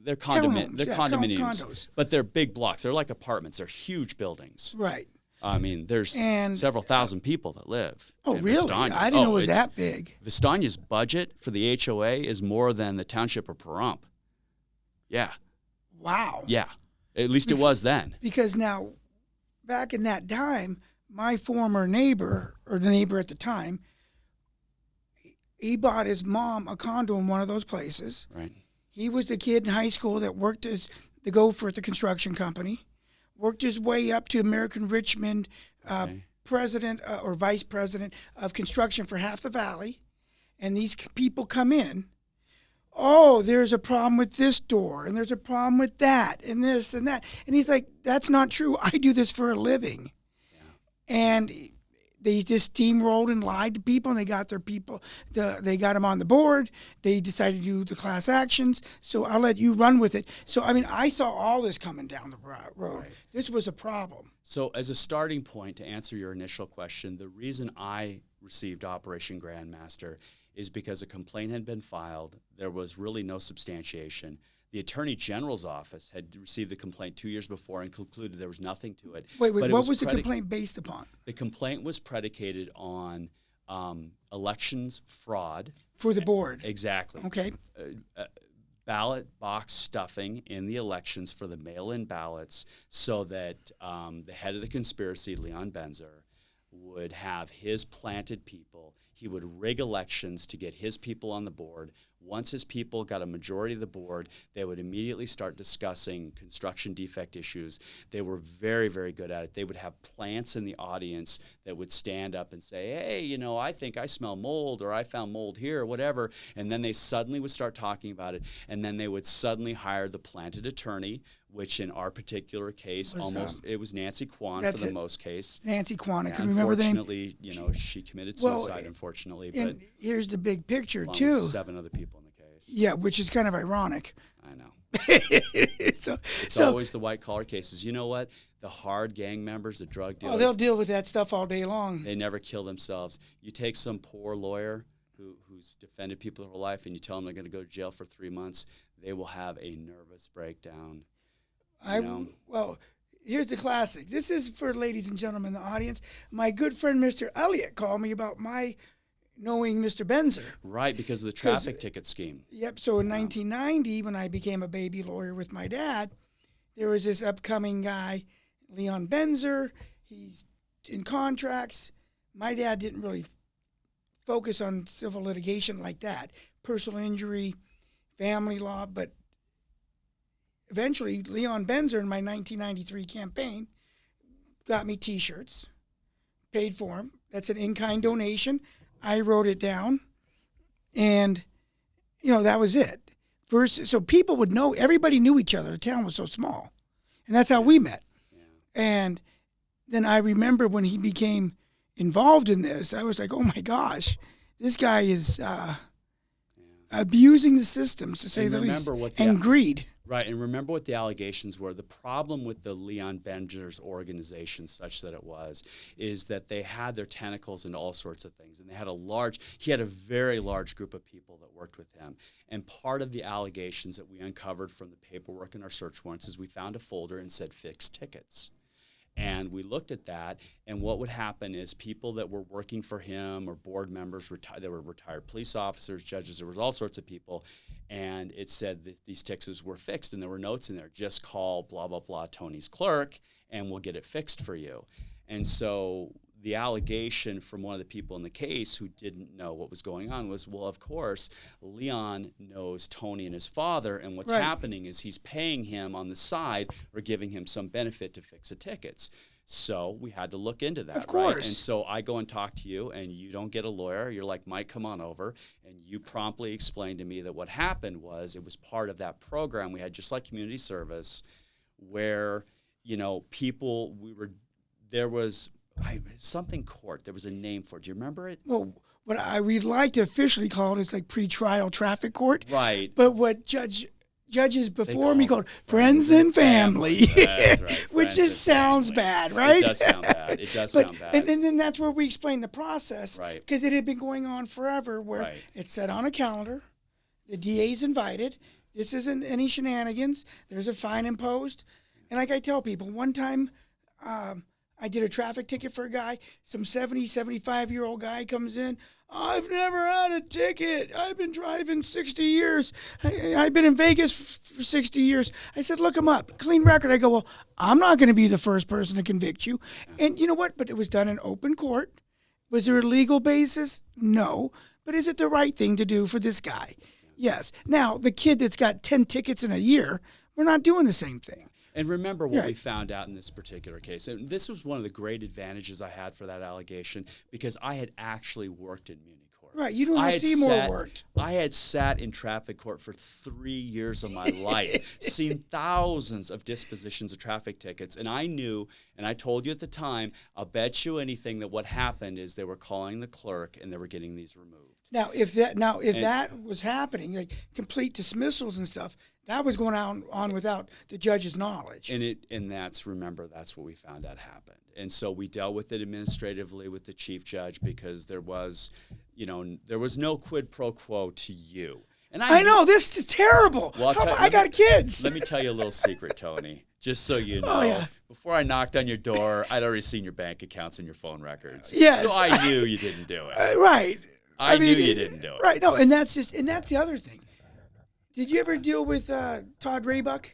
they're condominiums, condos. But they're big blocks. They're like apartments. They're huge buildings. Right. I mean, there's several thousand people that live. Oh, really? Vistania. I didn't know it was that big. Vistania's budget for the HOA is more than the township of Pahrump. Yeah. Wow. Yeah. At least it was then. Because now, back in that time, my former neighbor, or the neighbor at the time, he bought his mom a condo in one of those places. Right. He was the kid in high school that worked as the gopher at the construction company, worked his way up to American Richmond, president or vice president of construction for half the valley. And these people come in, there's a problem with this door, and there's a problem with that, and this and that. And he's like, that's not true. I do this for a living. Yeah. And they just steamrolled and lied to people, and they got their people. They got them on the board. They decided to do the class actions. So I'll let you run with it. So, I saw all this coming down the road. Right. This was a problem. So as a starting point, to answer your initial question, the reason I received Operation Grand Master is because a complaint had been filed. There was really no substantiation. The Attorney General's office had received the complaint 2 years before and concluded there was nothing to it. Wait, what was the complaint based upon? The complaint was predicated on elections fraud. For the board? Exactly. Okay. Ballot box stuffing in the elections for the mail-in ballots so that the head of the conspiracy, Leon Benzer, would have his planted people He would rig elections to get his people on the board. Once his people got a majority of the board, they would immediately start discussing construction defect issues. They were very, very good at it. They would have plants in the audience that would stand up and say, hey, you know, I think I smell mold, or I found mold here, or whatever. And then they suddenly would start talking about it. And then they would suddenly hire the planted attorney, which in our particular case, it was Nancy Kwan for the most case. Nancy Kwan, I can remember the name. Unfortunately, you know, she committed suicide, unfortunately. And but here's the big picture, along too. with 7 other people in the case. Yeah, which is kind of ironic. I know. It's So always the white-collar cases. You know what? The hard gang members, the drug dealers. Oh, they'll deal with that stuff all day long. They never kill themselves. You take some poor lawyer who's defended people their whole life, and you tell them they're going to go to jail for 3 months, they will have a nervous breakdown. Well, here's the classic. This is for ladies and gentlemen in the audience. My good friend Mr. Elliot called me about my knowing Mr. Benzer. Right, because of the traffic ticket scheme. Yep. So in 1990, when I became a baby lawyer with my dad, there was this upcoming guy, Leon Benzer. He's in contracts. My dad didn't really focus on civil litigation like that, personal injury, family law, but eventually, Leon Benzer in my 1993 campaign got me T-shirts, paid for them. That's an in-kind donation. I wrote it down, and, you know, that was it. So people would know. Everybody knew each other. The town was so small, and that's how we met. Yeah. And then I remember when he became involved in this, I was like, oh, my gosh, this guy is abusing the systems, to say the least, and greed. Right, and remember what the allegations were. The problem with the Leon Benzer's organization, such that it was, is that they had their tentacles into all sorts of things. And he had a very large group of people that worked with him. And part of the allegations that we uncovered from the paperwork in our search warrants is we found a folder and said fixed tickets. And we looked at that, and what would happen is people that were working for him or board members, there were retired police officers, judges, there was all sorts of people, and it said that these tickets were fixed, and there were notes in there, just call blah, blah, blah, Tony's clerk, and we'll get it fixed for you. And so the allegation from one of the people in the case who didn't know what was going on was, well, of course, Leon knows Tony and his father, and what's happening is he's paying him on the side or giving him some benefit to fix the tickets. So we had to look into that, of course. Right? And so I go and talk to you, and you don't get a lawyer. You're like, Mike, come on over. And you promptly explained to me that what happened was it was part of that program we had, just like community service, where, you know, there was something court. There was a name for it. Do you remember it? Well, what we'd like to officially call it is like pretrial traffic court. Right. But what judges before me called friends and family, That's right. which just sounds bad, right? It does sound bad. It does sound bad. And then that's where we explain the process, right? Because it had been going on forever, where it's set on a calendar, the DA's invited. This isn't any shenanigans. There's a fine imposed, and like I tell people, one time. I did a traffic ticket for a guy. Some 75-year-old guy comes in. I've never had a ticket. I've been driving 60 years. I've been in Vegas for 60 years. I said, look him up. Clean record. I go, well, I'm not going to be the first person to convict you. And you know what? But it was done in open court. Was there a legal basis? No. But is it the right thing to do for this guy? Yes. Now, the kid that's got 10 tickets in a year, we're not doing the same thing. And remember what we found out in this particular case. And this was one of the great advantages I had for that allegation, because I had actually worked in Muni court. Right, you know how Seymour worked. I had sat in traffic court for 3 years of my life, seen thousands of dispositions of traffic tickets, and I knew, and I told you at the time, I'll bet you anything that what happened is they were calling the clerk and they were getting these removed. Now, if that was happening, like complete dismissals and stuff, that was going on without the judge's knowledge. And that's what we found out happened. And so we dealt with it administratively with the chief judge, because there was no quid pro quo to you. And I know this is terrible. Well, I got kids. Let me tell you a little secret, Tony. Just so you know, before I knocked on your door, I'd already seen your bank accounts and your phone records. Yes. So I knew you didn't do it. Right. I knew you didn't do it. Right. No, and that's the other thing. Did you ever deal with Todd Raybuck?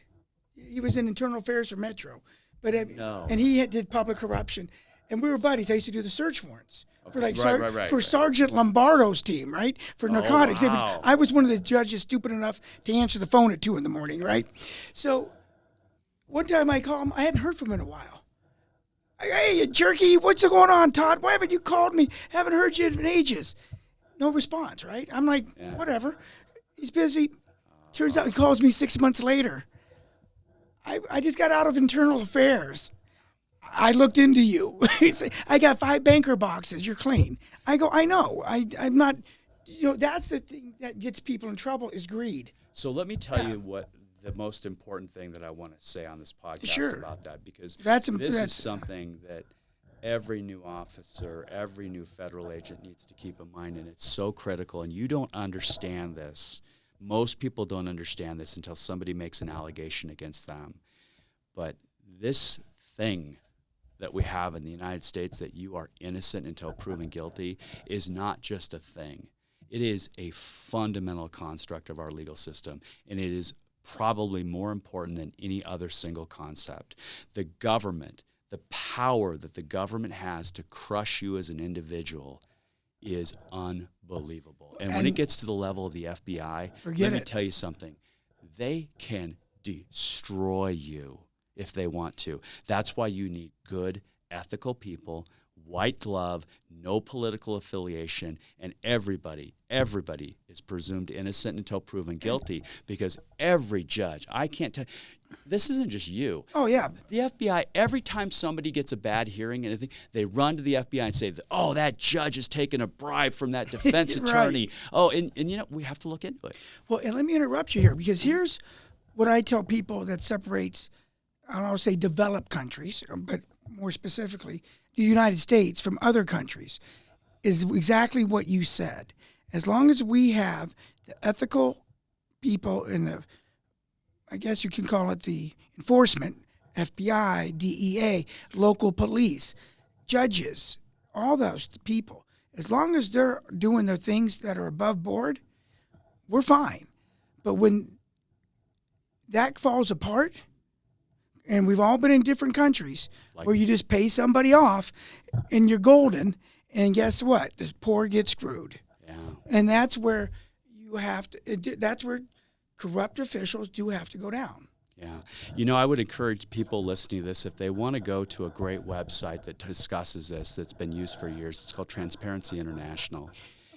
He was in internal affairs for Metro, but no. And he did public corruption. and we were buddies. I used to do the search warrants for like Right. for Sergeant Lombardo's team, right? For narcotics. Wow. I was one of the judges stupid enough to answer the phone at 2 a.m, right? So one time I called him. I hadn't heard from him in a while. Hey, you jerky, what's going on, Todd? Why haven't you called me? Haven't heard you in ages. No response, right? I'm like, whatever. He's busy. Turns out he calls me 6 months later. I just got out of internal affairs. I looked into you. I got 5 banker boxes. You're clean. I go, I know. I'm not, that's the thing that gets people in trouble is greed. So let me tell you what the most important thing that I want to say on this podcast about that, because this is something that every new officer, every new federal agent needs to keep in mind, and it's so critical, and you don't understand this. Most people don't understand this until somebody makes an allegation against them. But this thing that we have in the United States, that you are innocent until proven guilty, is not just a thing. It is a fundamental construct of our legal system, and it is probably more important than any other single concept. The government, the power that the government has to crush you as an individual is unbelievable. And when it gets to the level of the FBI, let me tell you something. They can destroy you if they want to. That's why you need good, ethical people, white glove, no political affiliation, and everybody is presumed innocent until proven guilty, because every judge, I can't tell, this isn't just you. Oh, yeah. The FBI, every time somebody gets a bad hearing, and they run to the FBI and say, oh, that judge has taken a bribe from that defense attorney. Oh, and we have to look into it. Well, and let me interrupt you here, because here's what I tell people that separates, I don't say developed countries, but more specifically, the United States from other countries, is exactly what you said. As long as we have the ethical people in the, I guess you can call it the enforcement, FBI, DEA, local police, judges, all those people, as long as they're doing the things that are above board, we're fine. But when that falls apart, and we've all been in different countries where you just pay somebody off and you're golden, and guess what? The poor get screwed. Yeah. And that's where you have to, that's where corrupt officials do have to go down. Yeah. I would encourage people listening to this, if they want to go to a great website that discusses this, that's been used for years, it's called Transparency International.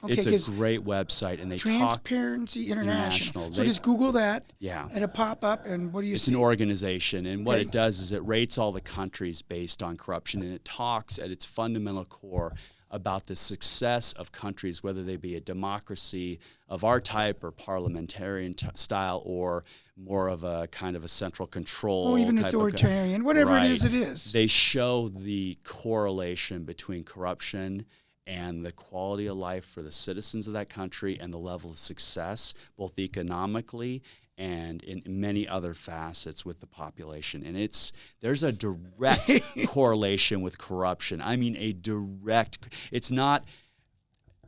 Okay, it's a great website, and they Transparency International. So just Google that, and it'll pop up, and what do you see? It's an organization, and what it does is it rates all the countries based on corruption, and it talks at its fundamental core about the success of countries, whether they be a democracy of our type or parliamentarian style, or more of a kind of a central control. Or even type authoritarian, whatever it is. They show the correlation between corruption and the quality of life for the citizens of that country, and the level of success, both economically and in many other facets with the population. And there's a direct correlation with corruption. I mean, it's not,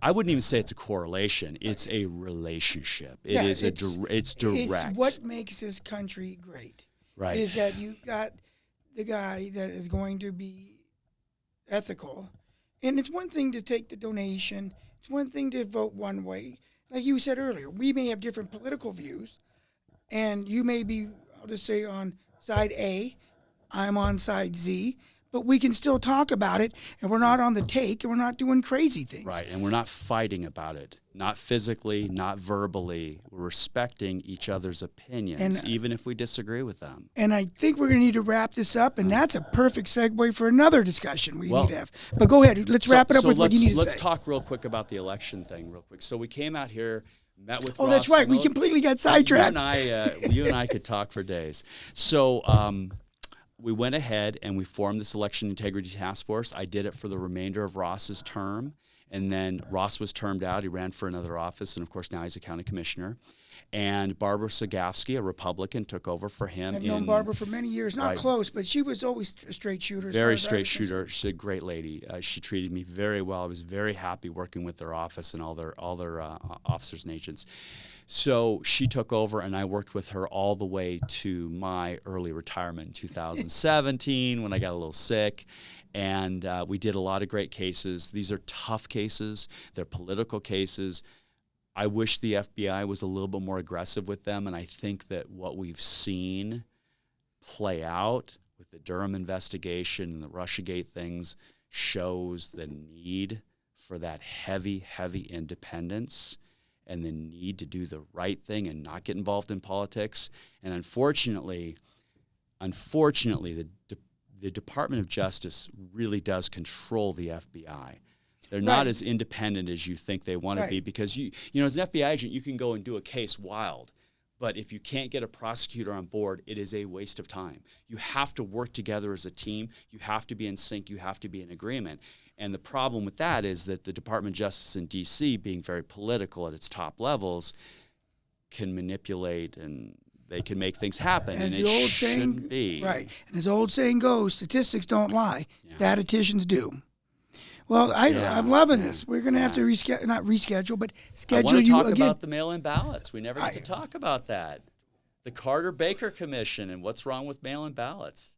I wouldn't even say it's a correlation, it's a relationship. It's direct. It's what makes this country great. Right. Is that you've got the guy that is going to be ethical. And it's one thing to take the donation. It's one thing to vote one way. Like you said earlier, we may have different political views, and you may be, I'll just say, on side A, I'm on side Z, but we can still talk about it, and we're not on the take, and we're not doing crazy things. Right, and we're not fighting about it. Not physically, not verbally. We're respecting each other's opinions, even if we disagree with them. And I think we're going to need to wrap this up, and that's a perfect segue for another discussion we need to have. But go ahead. Let's wrap it up with what you need to say. Let's talk real quick about the election thing real quick. So we came out here, met with Ross. That's right. We completely got sidetracked. You and I could talk for days. So we went ahead and we formed this Election Integrity Task Force. I did it for the remainder of Ross's term. And then Ross was termed out. He ran for another office, and of course now he's a county commissioner. And Barbara Sagafsky, a Republican, took over for him. I've known Barbara for many years. Not close, but she was always a straight shooter. Very straight shooter. She's a great lady. She treated me very well. I was very happy working with their office and all their officers and agents. So she took over, and I worked with her all the way to my early retirement in 2017 when I got a little sick. And we did a lot of great cases. These are tough cases. They're political cases. I wish the FBI was a little bit more aggressive with them, and I think that what we've seen play out with the Durham investigation and the Russiagate things shows the need for that heavy, heavy independence and the need to do the right thing and not get involved in politics. And unfortunately, the Department of Justice really does control the FBI. They're not as independent as you think they want to be, because you know, as an FBI agent, you can go and do a case wild. But if you can't get a prosecutor on board, it is a waste of time. You have to work together as a team. You have to be in sync. You have to be in agreement. And the problem with that is that the Department of Justice in D.C., being very political at its top levels, can manipulate and they can make things happen. As and the it old shouldn't saying, be. right. And as the old saying goes, statistics don't lie. Yeah. Statisticians do. Well, I'm loving this. We're going to have to not reschedule, but schedule I want to you talk again. about the mail-in ballots. We never get to talk about that. The Carter-Baker Commission and what's wrong with mail-in ballots.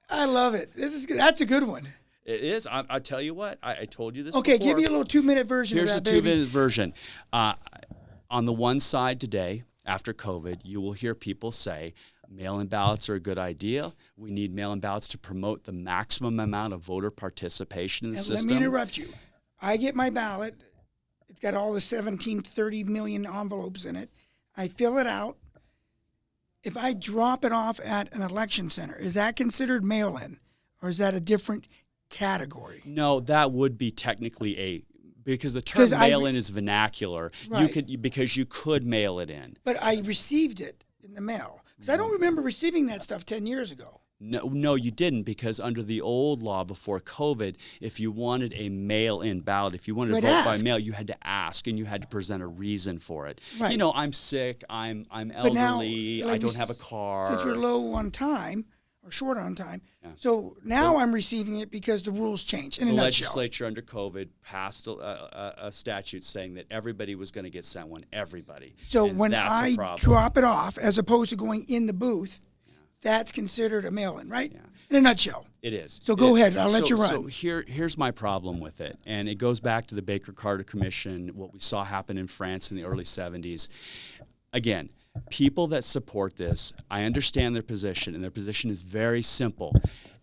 I love it. That's a good one. It is. I tell you what. I told you this Okay, before. give me a little 2-minute version Here's of that, the baby. 2-minute version. On the one side today, after COVID, you will hear people say, mail-in ballots are a good idea. We need mail-in ballots to promote the maximum amount of voter participation in the system. Let me interrupt you. I get my ballot. It's got all the 30 million envelopes in it. I fill it out. If I drop it off at an election center, is that considered mail-in, or is that a different category? No, that would be technically because the term mail-in is vernacular. Right. Because you could mail it in. But I received it in the mail. Because I don't remember receiving that stuff 10 years ago. No, you didn't, because under the old law before COVID, if you wanted a mail-in ballot, if you wanted to vote by mail, you had to ask and you had to present a reason for it. Right. You know, I'm sick, I'm elderly, now, like I don't have a car. Since you're low on time or short on time, so now I'm receiving it because the rules changed. In a nutshell, legislature under COVID passed a statute saying that everybody was going to get sent one. Everybody. So and when I drop it off, as opposed to going in the booth, that's considered a mail-in, right? Yeah. In a nutshell. It is. So go ahead. I'll let you run. So here's my problem with it, and it goes back to the Baker-Carter Commission, what we saw happen in France in the early 70s. Again, people that support this, I understand their position, and their position is very simple.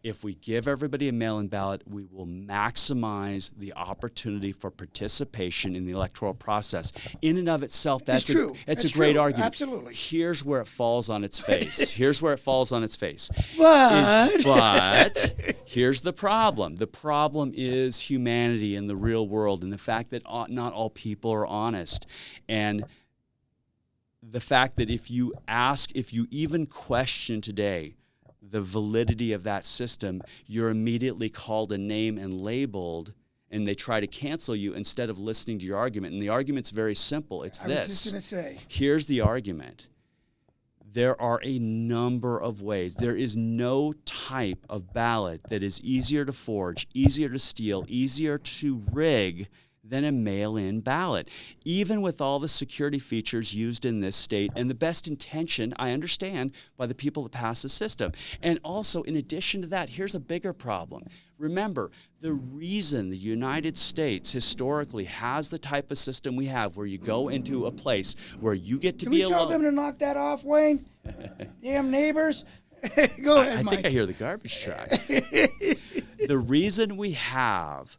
If we give everybody a mail-in ballot, we will maximize the opportunity for participation in the electoral process. In and of itself, that's true. That's a great argument. Absolutely. Here's where it falls on its face. But Here's the problem. The problem is humanity in the real world, and the fact that not all people are honest. And the fact that if you even question today the validity of that system, you're immediately called a name and labeled, and they try to cancel you instead of listening to your argument. And the argument's very simple. It's this. I was just going to say. Here's the argument. There are a number of ways. There is no type of ballot that is easier to forge, easier to steal, easier to rig than a mail-in ballot, even with all the security features used in this state and the best intention, I understand, by the people that pass the system. And also, in addition to that, here's a bigger problem. Remember, the reason the United States historically has the type of system we have, where you go into a place where you get to be alone. Can we tell them to knock that off, Wayne? Damn neighbors. Go ahead, Mike. I think I hear the garbage truck. The reason we have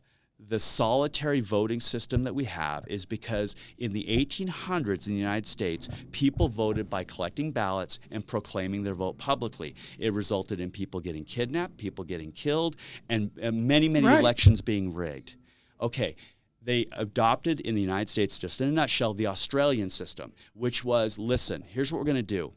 the solitary voting system that we have is because in the 1800s in the United States, people voted by collecting ballots and proclaiming their vote publicly. It resulted in people getting kidnapped, people getting killed, and many elections being rigged. Okay. They adopted in the United States, just in a nutshell, the Australian system, which was, listen, here's what we're going to do.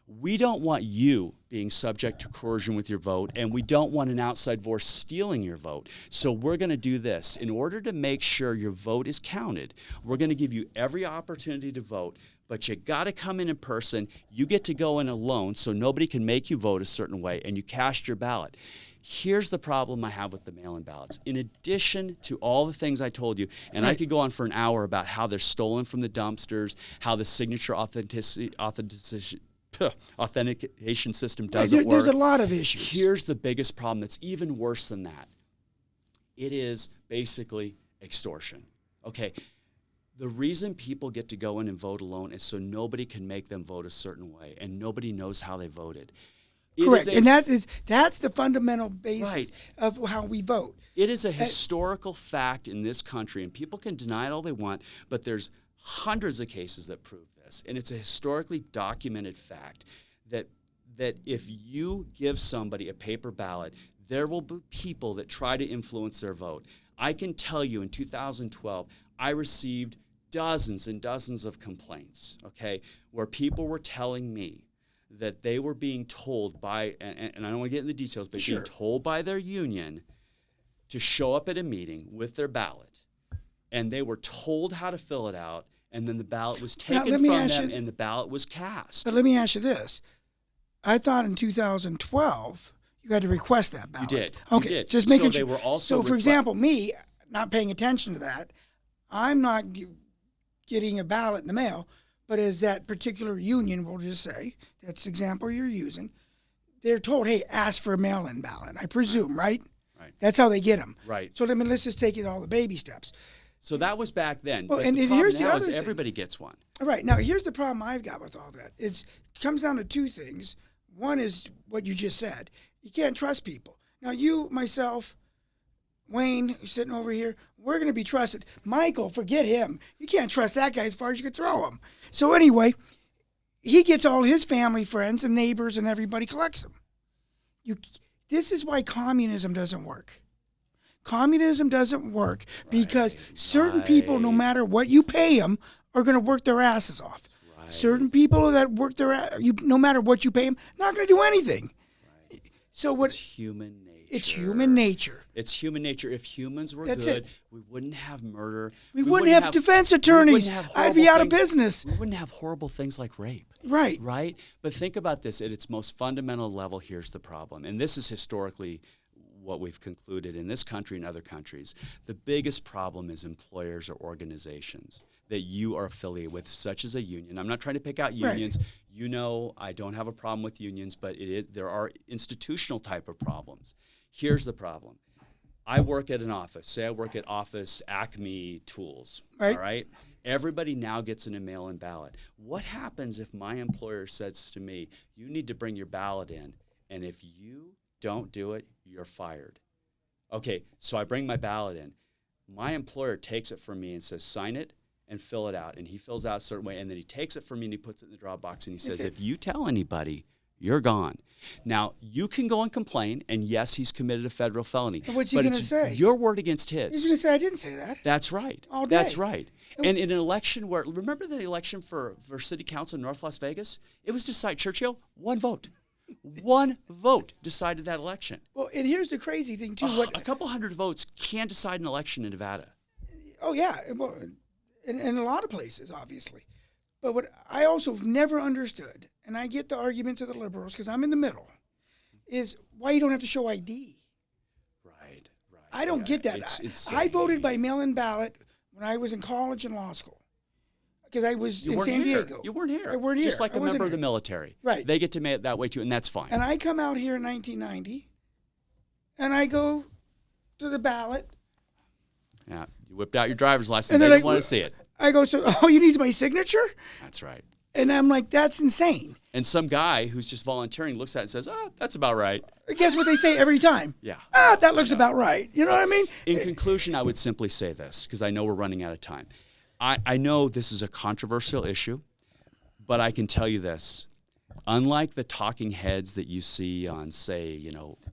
We don't want you being subject to coercion with your vote, and we don't want an outside force stealing your vote. So we're going to do this. In order to make sure your vote is counted, we're going to give you every opportunity to vote, but you got to come in person. You get to go in alone, so nobody can make you vote a certain way, and you cast your ballot. Here's the problem I have with the mail-in ballots. In addition to all the things I told you, and I could go on for an hour about how they're stolen from the dumpsters, how the signature authenticity authentication system doesn't work. There's a lot of issues. Here's the biggest problem that's even worse than that. It is basically extortion. Okay, the reason people get to go in and vote alone is so nobody can make them vote a certain way, and nobody knows how they voted. Correct, and that's the fundamental basis of how we vote. It is a historical fact in this country, and people can deny it all they want, but there's hundreds of cases that prove this, and it's a historically documented fact that if you give somebody a paper ballot, there will be people that try to influence their vote. I can tell you in 2012, I received dozens and dozens of complaints, okay, where people were telling me that they were being told by, and I don't want to get into the details, but being told by their union to show up at a meeting with their ballot, and they were told how to fill it out, and then the ballot was taken from them, and the ballot was cast. But let me ask you this. I thought in 2012, you had to request that ballot. You did. Okay, you did. just making sure. They were also for example, me not paying attention to that, I'm not getting a ballot in the mail, but as that particular union, we'll just say, that's the example you're using, they're told, hey, ask for a mail-in ballot, I presume, right? Right. That's how they get them. Right. So let's just take it all the baby steps. So that was back then. Well, but and the problem here's the now other is thing. everybody gets one. All right. Now, here's the problem I've got with all that. It comes down to two things. One is what you just said. You can't trust people. Now, you, myself, Wayne, sitting over here, we're going to be trusted. Michael, forget him. You can't trust that guy as far as you can throw him. So anyway, he gets all his family, friends, and neighbors, and everybody collects them. This is why communism doesn't work. Communism doesn't work because certain people, no matter what you pay them, are going to work their asses off. Right. Certain people that work no matter what you pay them, not going to do anything. Right. So it's human nature. It's human nature. It's human nature. If humans were good, we wouldn't have murder. We wouldn't have defense attorneys. I'd be out of business. We wouldn't have horrible things like rape. Right. Right? But think about this. At its most fundamental level, here's the problem. And this is historically what we've concluded in this country and other countries. The biggest problem is employers or organizations that you are affiliated with, such as a union. I'm not trying to pick out unions. Right. You know, I don't have a problem with unions, but there are institutional type of problems. Here's the problem. I work at an office. Say I work at Office Acme Tools. Right. All right? Everybody now gets in a mail-in ballot. What happens if my employer says to me, you need to bring your ballot in, and if you don't do it, you're fired? Okay, so I bring my ballot in. My employer takes it from me and says, sign it and fill it out. And he fills out a certain way, and then he takes it from me and he puts it in the drop box, and he says, if you tell anybody, you're gone. Now, you can go and complain, and yes, he's committed a federal felony. And what's he going to say? Your word against his. He's going to say, I didn't say that. That's right. All day. That's right. And in an election where, remember the election for city council in North Las Vegas? It was decided, Churchill, one vote. One vote decided that election. Well, and here's the crazy thing, too. A couple hundred votes can decide an election in Nevada. Oh, yeah. Well, in a lot of places, obviously. But what I also never understood, and I get the arguments of the liberals because I'm in the middle, is why you don't have to show ID. Right. I don't get that. I voted by mail-in ballot when I was in college and law school because I was in San Diego. You weren't here. I weren't here. Just like a member of the military. Right. They get to make it that way, too, and that's fine. And I come out here in 1990, and I go to the ballot. Yeah, you whipped out your driver's license. And they didn't want to see it. I go, so all you need is my signature? That's right. And I'm like, that's insane. And some guy who's just volunteering looks at it and says, that's about right. Guess what they say every time? Yeah. That looks about right. You know what I mean? In conclusion, I would simply say this, because I know we're running out of time. I know this is a controversial issue, but I can tell you this. Unlike the talking heads that you see on, say,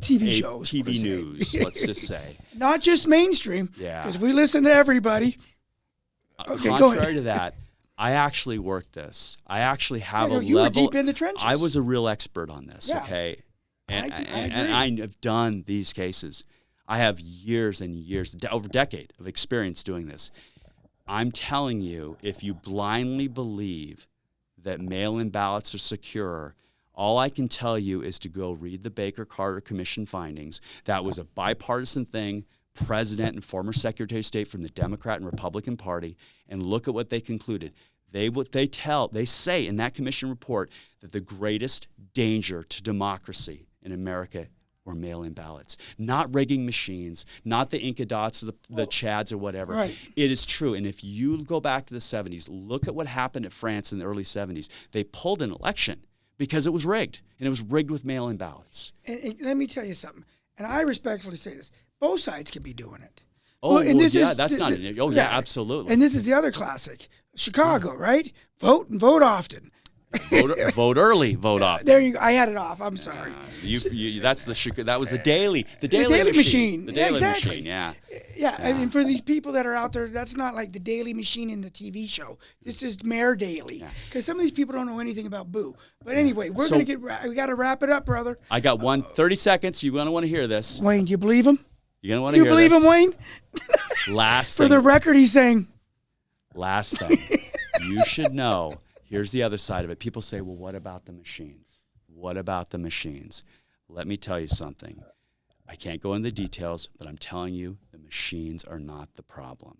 TV shows, TV news, let's just say. Not just mainstream, because we listen to everybody. Okay, contrary to that, I actually worked this. I actually have a level. You were deep in the trenches. I was a real expert on this, okay? And I have done these cases. I have years and years, over a decade of experience doing this. I'm telling you, if you blindly believe that mail-in ballots are secure, all I can tell you is to go read the Baker-Carter Commission findings. That was a bipartisan thing. President and former Secretary of State from the Democrat and Republican Party, and look at what they concluded. They say in that commission report that the greatest danger to democracy in America were mail-in ballots, not rigging machines, not the Inca dots, the Chads or whatever. Right. It is true. And if you go back to the 70s, look at what happened at France in the early 70s. They pulled an election because it was rigged, and it was rigged with mail-in ballots. And let me tell you something, and I respectfully say this: both sides can be doing it. Oh, and this is that's not it. Oh, yeah, absolutely. And this is the other classic, Chicago, right? Vote and vote often. Vote early, vote often. There you go. I had it off. I'm sorry. That was the daily machine. The daily exactly. machine. Yeah. Yeah, and for these people that are out there, that's not like the Daily Machine in the TV show. This is Mayor Daily, because some of these people don't know anything about Boo. But anyway, we got to wrap it up, brother. I got 30 seconds. You're gonna want to hear this. Wayne, do you believe him? You're gonna want to hear this. You believe him, Wayne? Last thing. For the record, he's saying. Last thing. You should know. Here's the other side of it. People say, well, what about the machines? What about the machines? Let me tell you something. I can't go into the details, but I'm telling you, the machines are not the problem.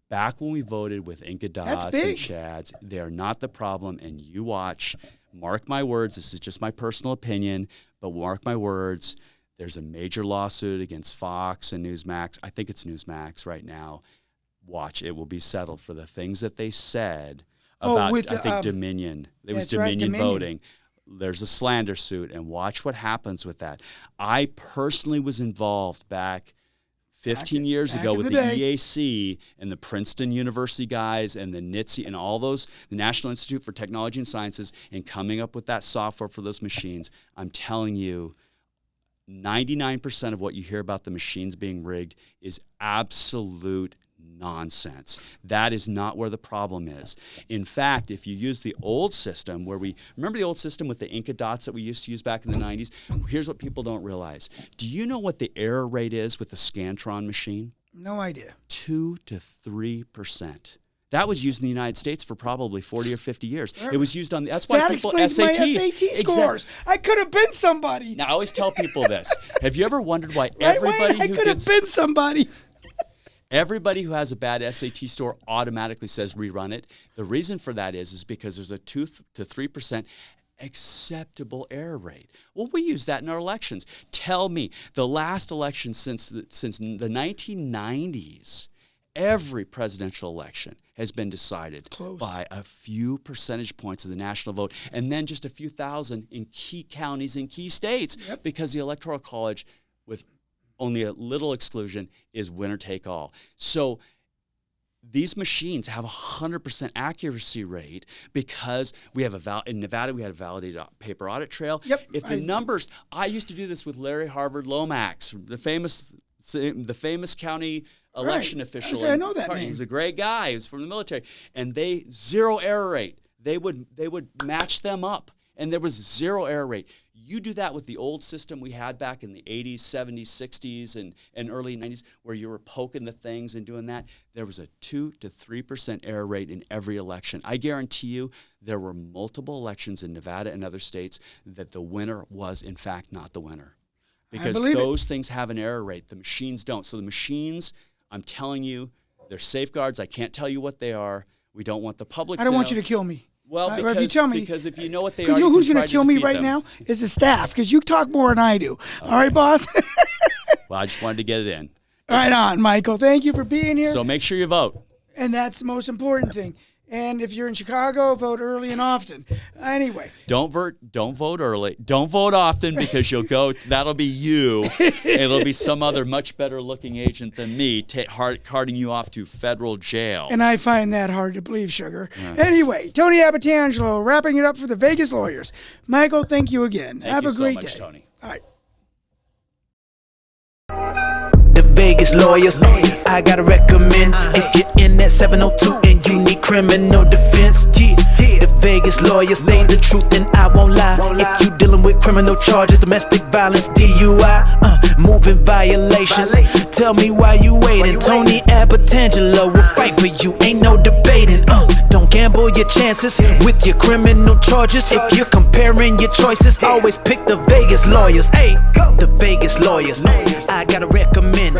Back when we voted with Inca dots and Chads, they are not the problem. And you watch, mark my words, this is just my personal opinion, but mark my words, there's a major lawsuit against Fox and Newsmax. I think it's Newsmax right now. Watch, it will be settled for the things that they said about, I think, Dominion. It was Dominion voting. There's a slander suit, and watch what happens with that. I personally was involved back 15 years ago with the EAC and the Princeton University guys and the NITSE and all those, the National Institute for Technology and Sciences, and coming up with that software for those machines. I'm telling you, 99% of what you hear about the machines being rigged is absolute nonsense. That is not where the problem is. In fact, if you use the old system remember the old system with the Inca dots that we used to use back in the 90s? Here's what people don't realize. Do you know what the error rate is with the Scantron machine? No idea. 2 to 3%. That was used in the United States for probably 40 or 50 years. It was used on, that's why that people, explains SATs. my SAT scores. I could have been somebody. Now, I always tell people this. Have you ever wondered why I could have been somebody. Everybody who has a bad SAT score automatically says rerun it? The reason for that is because there's a 2 to 3% acceptable error rate. Well, we use that in our elections. Tell me, the last election since the 1990s, every presidential election has been decided by a few percentage points of the national vote, and then just a few thousand in key counties and key states, because the Electoral College, with only a little exclusion, is winner take all. So these machines have a 100% accuracy rate because we have in Nevada we had a validated paper audit trail. If the numbers, I used to do this with Larry Harvard Lomax, the famous county election official. I know that name. He's a great guy. He was from the military, and they zero error rate. They would match them up, and there was zero error rate. You do that with the old system we had back in the 80s, 70s, 60s, and early 90s, where you were poking the things and doing that. There was a 2 to 3% error rate in every election. I guarantee you there were multiple elections in Nevada and other states that the winner was, in fact, not the winner. Because those things have an error rate. The machines don't. So the machines, I'm telling you, they're safeguards. I can't tell you what they are. We don't want the public to know. I don't want you to kill me. Well, if you tell me, because if you know what they are, who's going to kill me right them. now is the staff, because you talk more than I do. Okay. All right, boss? Well, I just wanted to get it in. Right on, Michael. Thank you for being here. So make sure you vote. And that's the most important thing. And if you're in Chicago, vote early and often. Anyway. Don't vote early. Don't vote often, because you'll go, that'll be you. It'll be some other much better looking agent than me carting you off to federal jail. And I find that hard to believe, sugar. Anyway, Tony Abbatangelo wrapping it up for the Vegas lawyers. Michael, thank you again. Have a great day. Tony. All right. Vegas lawyers, I gotta recommend. If you're in that 702 and you need criminal defense, the Vegas lawyers, they the truth and I won't lie. If you dealing with criminal charges, domestic violence, DUI, moving violations, tell me why you waiting. Tony Abbatangelo will fight for you, ain't no debating. Don't gamble your chances with your criminal charges. If you're comparing your choices, always pick the Vegas lawyers. Hey, the Vegas lawyers, I gotta recommend.